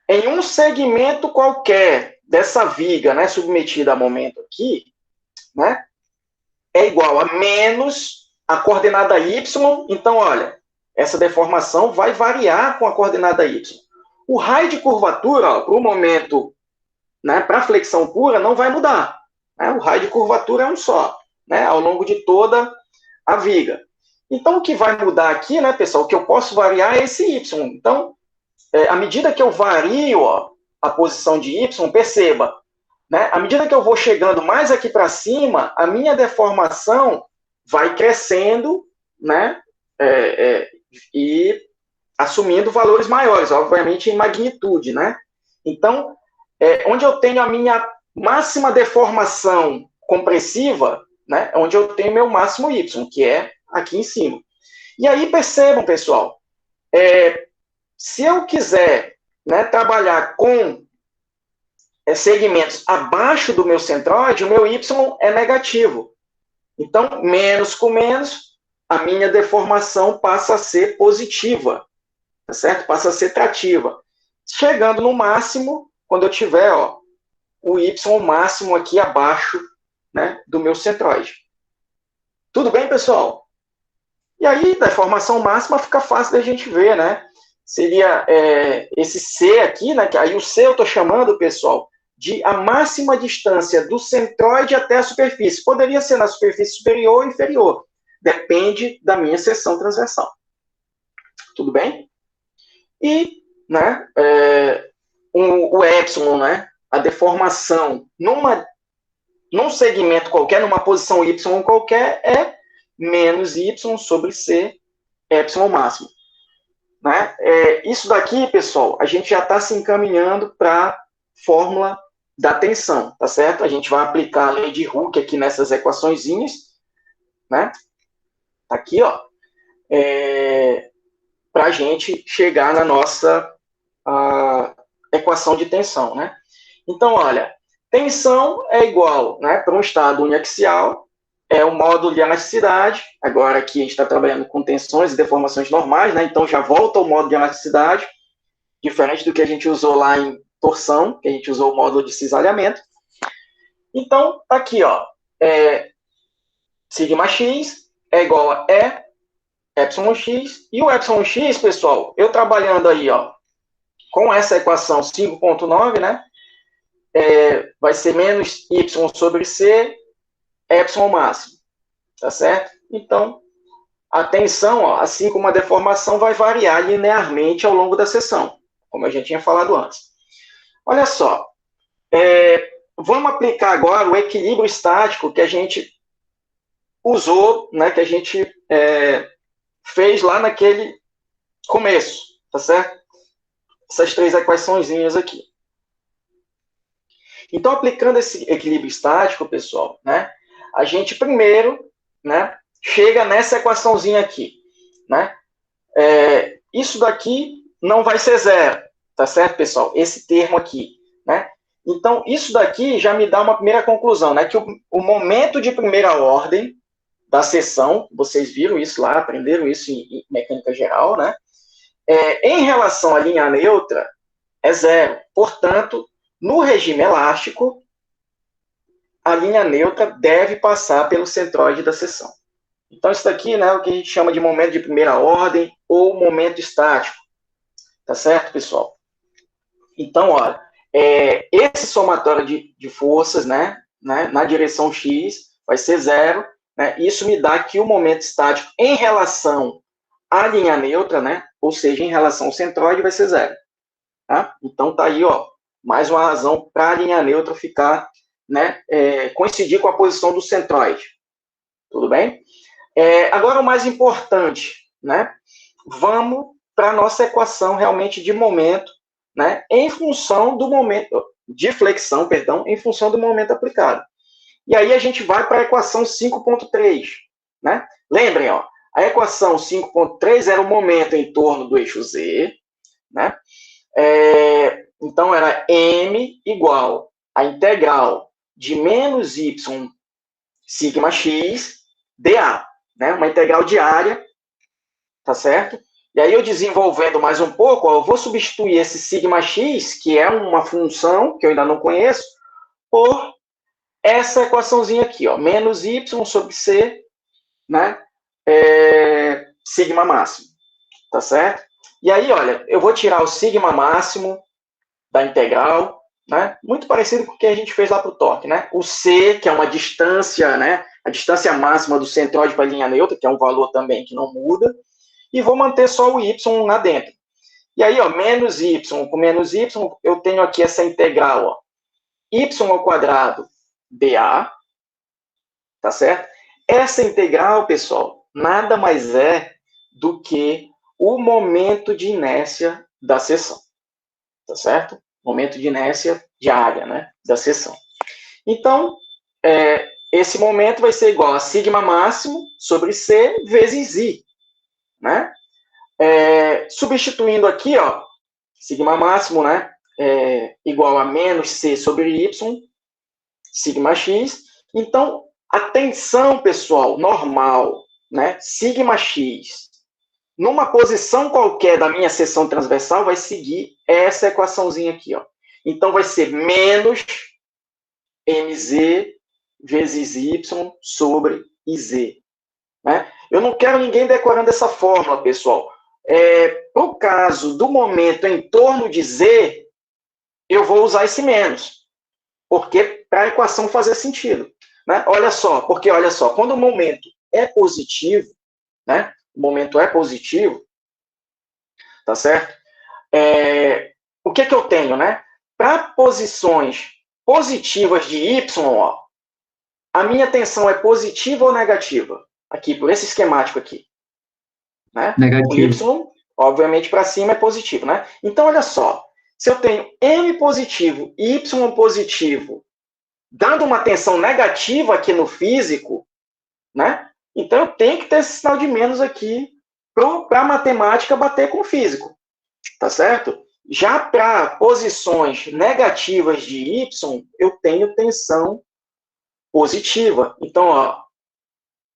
S1: em um segmento qualquer dessa viga, né, submetida a momento aqui, né, é igual a menos a coordenada y. Então, olha, essa deformação vai variar com a coordenada y. O raio de curvatura, para o momento né, para flexão pura, não vai mudar. Né? O raio de curvatura é um só, né, ao longo de toda a viga. Então, o que vai mudar aqui, né, pessoal, o que eu posso variar é esse y. Então, à medida que eu vario a posição de y, perceba, né, à medida que eu vou chegando mais aqui para cima, a minha deformação vai crescendo, né, e assumindo valores maiores, obviamente em magnitude, né? Então, onde eu tenho a minha máxima deformação compressiva, né, é onde eu tenho meu máximo y, que é aqui em cima. E aí, percebam, pessoal, se eu quiser, né, trabalhar com segmentos abaixo do meu centroide, o meu y é negativo. Então, menos com menos, a minha deformação passa a ser positiva, tá certo? Passa a ser trativa. Chegando no máximo, quando eu tiver o y máximo aqui abaixo, né, do meu centroide. Tudo bem, pessoal? E aí, deformação máxima fica fácil da gente ver, né? Seria esse C aqui, né? Que aí o C eu estou chamando, pessoal, de a máxima distância do centroide até a superfície. Poderia ser na superfície superior ou inferior. Depende da minha seção transversal. Tudo bem? E, né, o epsilon, né, a deformação num segmento qualquer, numa posição y qualquer, é menos y sobre c, epsilon máximo. Né? Isso daqui, pessoal, a gente já está se encaminhando para a fórmula da tensão, tá certo? A gente vai aplicar a lei de Hooke aqui nessas equaçõezinhas, né? Aqui, ó, para a gente chegar na nossa equação de tensão, né? Então, olha, tensão é igual, né, para um estado uniaxial, é o módulo de elasticidade. Agora aqui a gente está trabalhando com tensões e deformações normais, né? Então já volta o módulo de elasticidade, diferente do que a gente usou lá em torção, que a gente usou o módulo de cisalhamento. Então, tá aqui, ó, sigma x é igual a epsilon x, e o epsilon x, pessoal, eu trabalhando aí, ó, com essa equação 5.9, né, vai ser menos y sobre c, epsilon máximo, tá certo? Então, a tensão, ó, assim como a deformação, vai variar linearmente ao longo da seção, como eu já tinha falado antes. Olha só, vamos aplicar agora o equilíbrio estático que a gente usou, né, que a gente fez lá naquele começo, tá certo? Essas três equaçõezinhas aqui. Então, aplicando esse equilíbrio estático, pessoal, né, a gente primeiro, né, chega nessa equaçãozinha aqui, né? Isso daqui não vai ser zero, tá certo, pessoal? Esse termo aqui, né? Então, isso daqui já me dá uma primeira conclusão, né? Que o momento de primeira ordem da seção, vocês viram isso lá, aprenderam isso em mecânica geral, né? Em relação à linha neutra, é zero. Portanto, no regime elástico, a linha neutra deve passar pelo centroide da seção. Então, isso daqui, né, é o que a gente chama de momento de primeira ordem ou momento estático. Tá certo, pessoal? Então, olha, esse somatório de forças, né, na direção x vai ser zero, né? Isso me dá que o momento estático em relação à linha neutra, né, ou seja, em relação ao centroide, vai ser zero. Tá? Então, tá aí, ó, mais uma razão para a linha neutra ficar, né, coincidir com a posição do centroide. Tudo bem? Agora, o mais importante, né? Vamos para a nossa equação realmente de momento, né? Em função do momento, de flexão, perdão, em função do momento aplicado. E aí a gente vai para a equação 5.3, né? Lembrem, ó, a equação 5.3 era o momento em torno do eixo Z, né? Então, era m igual a integral de menos y sigma x dA, né? Uma integral diária, tá certo? E aí, eu desenvolvendo mais um pouco, ó, eu vou substituir esse sigma x, que é uma função que eu ainda não conheço, por essa equaçãozinha aqui, ó, menos y sobre c, né? Sigma máximo, tá certo? E aí, olha, eu vou tirar o sigma máximo da integral, né? Muito parecido com o que a gente fez lá para o torque, né? O C, que é uma distância, né? A distância máxima do centroide para a linha neutra, que é um valor também que não muda, e vou manter só o Y lá dentro. E aí, ó, menos Y com menos Y, eu tenho aqui essa integral, ó, Y ao quadrado dA, tá certo? Essa integral, pessoal, nada mais é do que o momento de inércia da seção, tá certo? Momento de inércia diária, né, da seção. Então, esse momento vai ser igual a sigma máximo sobre C vezes I, né? Substituindo aqui, ó, sigma máximo, né, igual a menos C sobre Y, sigma x. Então, a tensão, pessoal, normal, né, sigma x, numa posição qualquer da minha seção transversal, vai seguir essa equaçãozinha aqui, ó. Então, vai ser menos mz vezes y sobre iz. Né? Eu não quero ninguém decorando essa fórmula, pessoal. No caso do momento em torno de z, eu vou usar esse menos, porque para a equação fazer sentido. Né? Olha só, quando o momento é positivo, né? O momento é positivo, tá certo? O que eu tenho, né? Para posições positivas de y, ó, a minha tensão é positiva ou negativa? Aqui, por esse esquemático aqui. Né?
S3: Negativo.
S1: O y, obviamente, para cima é positivo. Né? Então, olha só. Se eu tenho M positivo e Y positivo, dando uma tensão negativa aqui no físico, né? Então eu tenho que ter esse sinal de menos aqui para a matemática bater com o físico. Tá certo? Já para posições negativas de Y, eu tenho tensão positiva. Então, ó,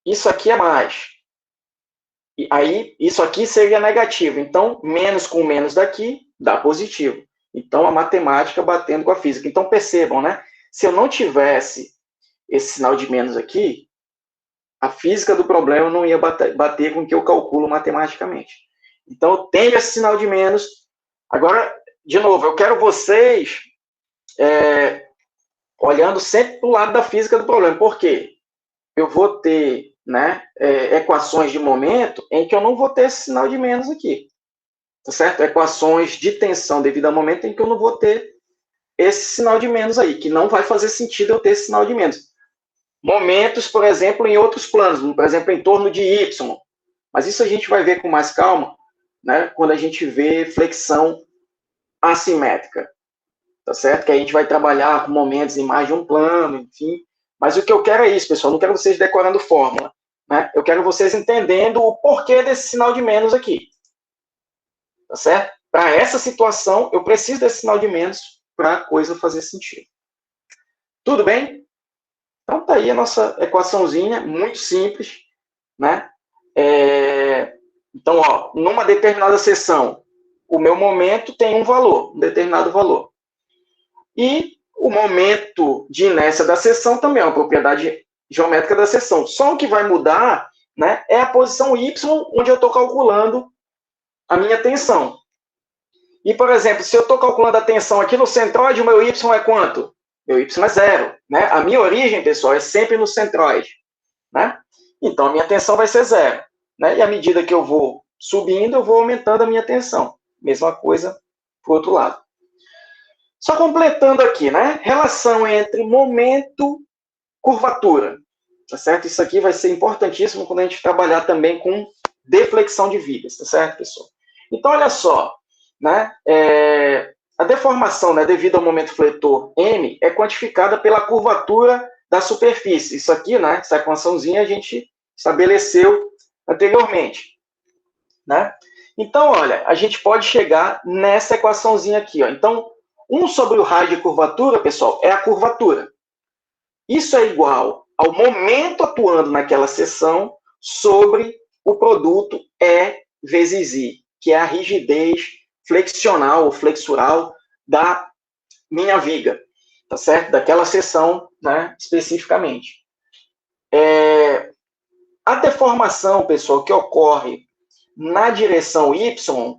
S1: isso aqui é mais. E aí, isso aqui seria negativo. Então, menos com menos daqui, dá positivo. Então, a matemática batendo com a física. Então, percebam, né? Se eu não tivesse esse sinal de menos aqui, a física do problema não ia bater com o que eu calculo matematicamente. Então, eu tenho esse sinal de menos. Agora, de novo, eu quero vocês olhando sempre para o lado da física do problema. Por quê? Eu vou ter, né, equações de momento em que eu não vou ter esse sinal de menos aqui. Tá certo? Equações de tensão devido ao momento em que eu não vou ter esse sinal de menos aí, que não vai fazer sentido eu ter esse sinal de menos. Momentos, por exemplo, em outros planos, por exemplo, em torno de Y. Mas isso a gente vai ver com mais calma, né, quando a gente vê flexão assimétrica. Tá certo? Que a gente vai trabalhar com momentos em mais de um plano, enfim. Mas o que eu quero é isso, pessoal. Não quero vocês decorando fórmula. Né? Eu quero vocês entendendo o porquê desse sinal de menos aqui. Tá certo? Para essa situação, eu preciso desse sinal de menos para a coisa fazer sentido. Tudo bem? Então, tá aí a nossa equaçãozinha, muito simples. Né? Então, ó, numa determinada seção, o meu momento tem um valor, um determinado valor. E o momento de inércia da seção também é uma propriedade geométrica da seção. Só o que vai mudar, né, é a posição y, onde eu estou calculando a minha tensão. E, por exemplo, se eu estou calculando a tensão aqui no centroide, o meu y é quanto? Meu y é 0. Né? A minha origem, pessoal, é sempre no centroide. Né? Então, a minha tensão vai ser 0. Né? E à medida que eu vou subindo, eu vou aumentando a minha tensão. Mesma coisa para o outro lado. Só completando aqui, né? Relação entre momento e curvatura. Tá certo? Isso aqui vai ser importantíssimo quando a gente trabalhar também com deflexão de vigas. Tá certo, pessoal? Então, olha só. Né? A deformação, né, devido ao momento fletor M é quantificada pela curvatura da superfície. Isso aqui, né, essa equaçãozinha a gente estabeleceu anteriormente. Né? Então, olha, a gente pode chegar nessa equaçãozinha aqui. Ó. Então, 1 sobre o raio de curvatura, pessoal, é a curvatura. Isso é igual ao momento atuando naquela seção sobre o produto E vezes I, que é a rigidez flexional ou flexural da minha viga, tá certo? Daquela seção, né, especificamente. A deformação, pessoal, que ocorre na direção Y,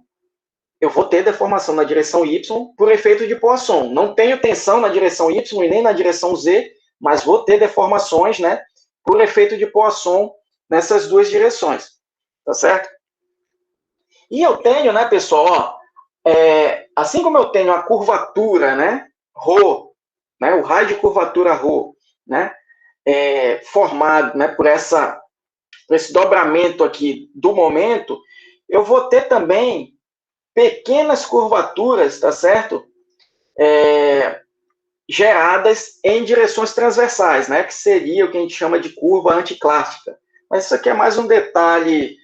S1: eu vou ter deformação na direção Y por efeito de Poisson. Não tenho tensão na direção Y e nem na direção Z, mas vou ter deformações, né, por efeito de Poisson nessas duas direções, tá certo? E eu tenho, né, pessoal, ó, assim como eu tenho a curvatura, né, ρ, né, o raio de curvatura ρ, né, formado, né, por esse dobramento aqui do momento, eu vou ter também pequenas curvaturas, tá certo? Geradas em direções transversais, né? Que seria o que a gente chama de curva anticlássica. Mas isso aqui é mais um detalhe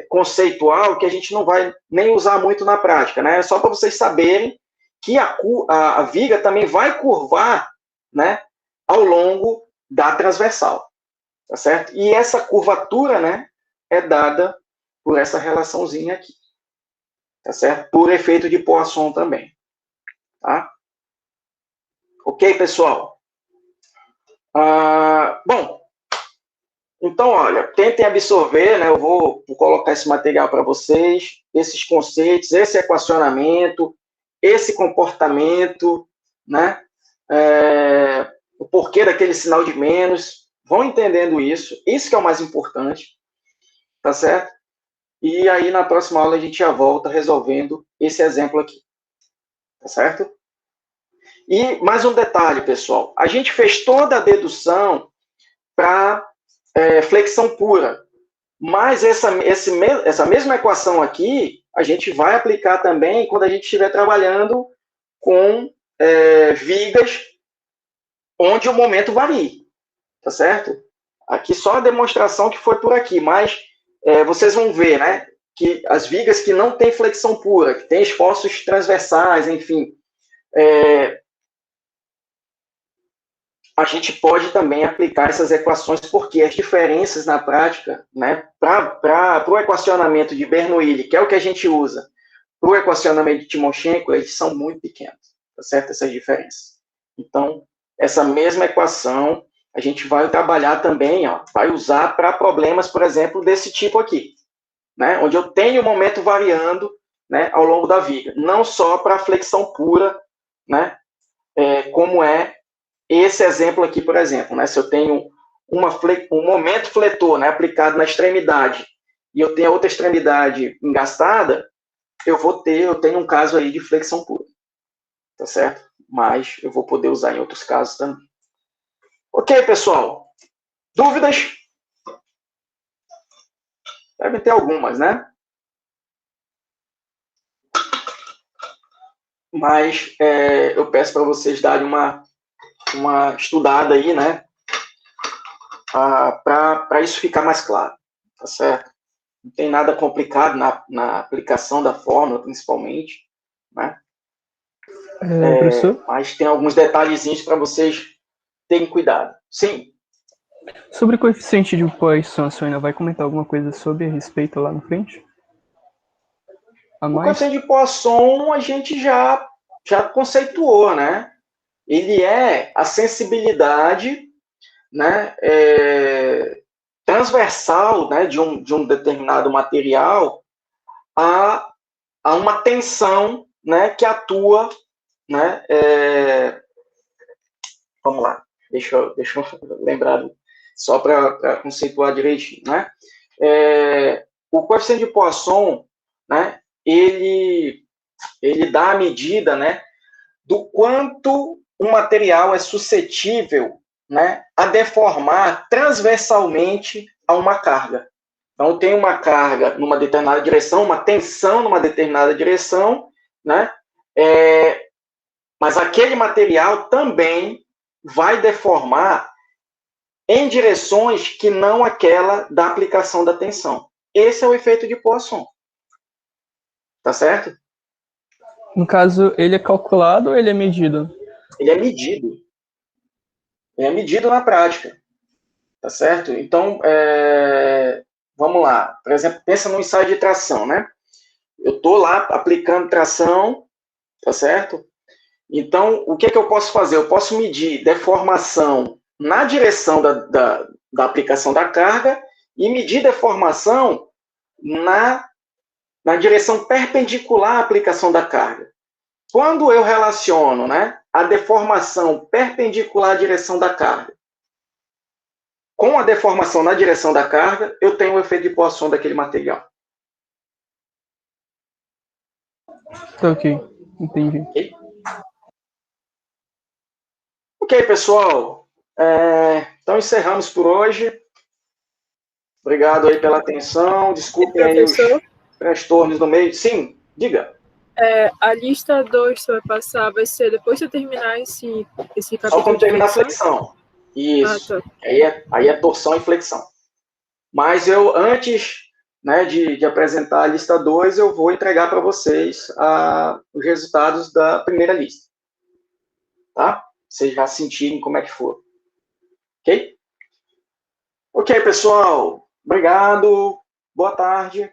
S1: conceitual que a gente não vai nem usar muito na prática, né? É só para vocês saberem que a viga também vai curvar, né, ao longo da transversal, tá certo? E essa curvatura, né, é dada por essa relaçãozinha aqui, tá certo? Por efeito de Poisson também, tá? Ok, pessoal? Bom, então, olha, tentem absorver, né? Eu vou colocar esse material para vocês, esses conceitos, esse equacionamento, esse comportamento, né? O porquê daquele sinal de menos. Vão entendendo isso que é o mais importante, tá certo? E aí, na próxima aula, a gente já volta resolvendo esse exemplo aqui, tá certo? E mais um detalhe, pessoal. A gente fez toda a dedução para flexão pura. Mas essa mesma equação aqui, a gente vai aplicar também quando a gente estiver trabalhando com vigas onde o momento varia. Tá certo? Aqui só a demonstração que foi por aqui, mas vocês vão ver, né, que as vigas que não têm flexão pura, que têm esforços transversais, enfim, a gente pode também aplicar essas equações, porque as diferenças na prática, né, para o equacionamento de Bernoulli, que é o que a gente usa, para o equacionamento de Timoshenko, eles são muito pequenos, tá certo? Essas diferenças. Então, essa mesma equação, a gente vai trabalhar também, ó, vai usar para problemas, por exemplo, desse tipo aqui, né, onde eu tenho o momento variando, né, ao longo da viga, não só para flexão pura, né, como é esse exemplo aqui, por exemplo, né, se eu tenho um momento fletor, né, aplicado na extremidade e eu tenho a outra extremidade engastada, eu tenho um caso aí de flexão pura, tá certo? Mas eu vou poder usar em outros casos também. Ok, pessoal? Dúvidas? Devem ter algumas, né? Mas eu peço para vocês darem uma estudada aí, né? Para isso ficar mais claro, tá certo? Não tem nada complicado na aplicação da fórmula, principalmente, né?
S4: Professor?
S1: Mas tem alguns detalhezinhos para vocês terem cuidado. Sim.
S4: Sobre o coeficiente de Poisson, a senhora vai comentar alguma coisa sobre a respeito lá na frente?
S1: O coeficiente de Poisson a gente já conceituou, né? Ele é a sensibilidade, né, transversal, né, de um determinado material a uma tensão, né, que atua, né, vamos lá, deixa eu lembrar só para conceituar direitinho, né? O coeficiente de Poisson, né, ele dá a medida, né, do quanto um material é suscetível, né, a deformar transversalmente a uma carga. Então, tem uma carga numa determinada direção, uma tensão numa determinada direção, né, mas aquele material também vai deformar em direções que não aquela da aplicação da tensão. Esse é o efeito de Poisson. Tá certo?
S4: No caso, ele é calculado ou ele é medido?
S1: Ele é medido. Ele é medido na prática. Tá certo? Então, vamos lá. Por exemplo, pensa no ensaio de tração, né? Eu estou lá aplicando tração, tá certo? Então, o que é que eu posso fazer? Eu posso medir deformação na direção da aplicação da carga e medir deformação na direção perpendicular à aplicação da carga. Quando eu relaciono, né, a deformação perpendicular à direção da carga com a deformação na direção da carga, eu tenho o efeito de Poisson daquele material.
S4: Tá ok, entendi.
S1: Ok, pessoal. Então encerramos por hoje. Obrigado aí pela atenção. Desculpem aí os transtornos no meio. Sim, diga.
S5: A lista 2 que você vai passar vai ser depois de você terminar esse capítulo.
S1: Só quando terminar a
S5: flexão?
S1: flexão. Isso.
S5: Ah, tá.
S1: Aí é torção e flexão. Mas eu, antes, né, de apresentar a lista 2, eu vou entregar para vocês os resultados da primeira lista. Tá? Vocês já sentirem como é que for. Ok? Ok, pessoal. Obrigado. Boa tarde.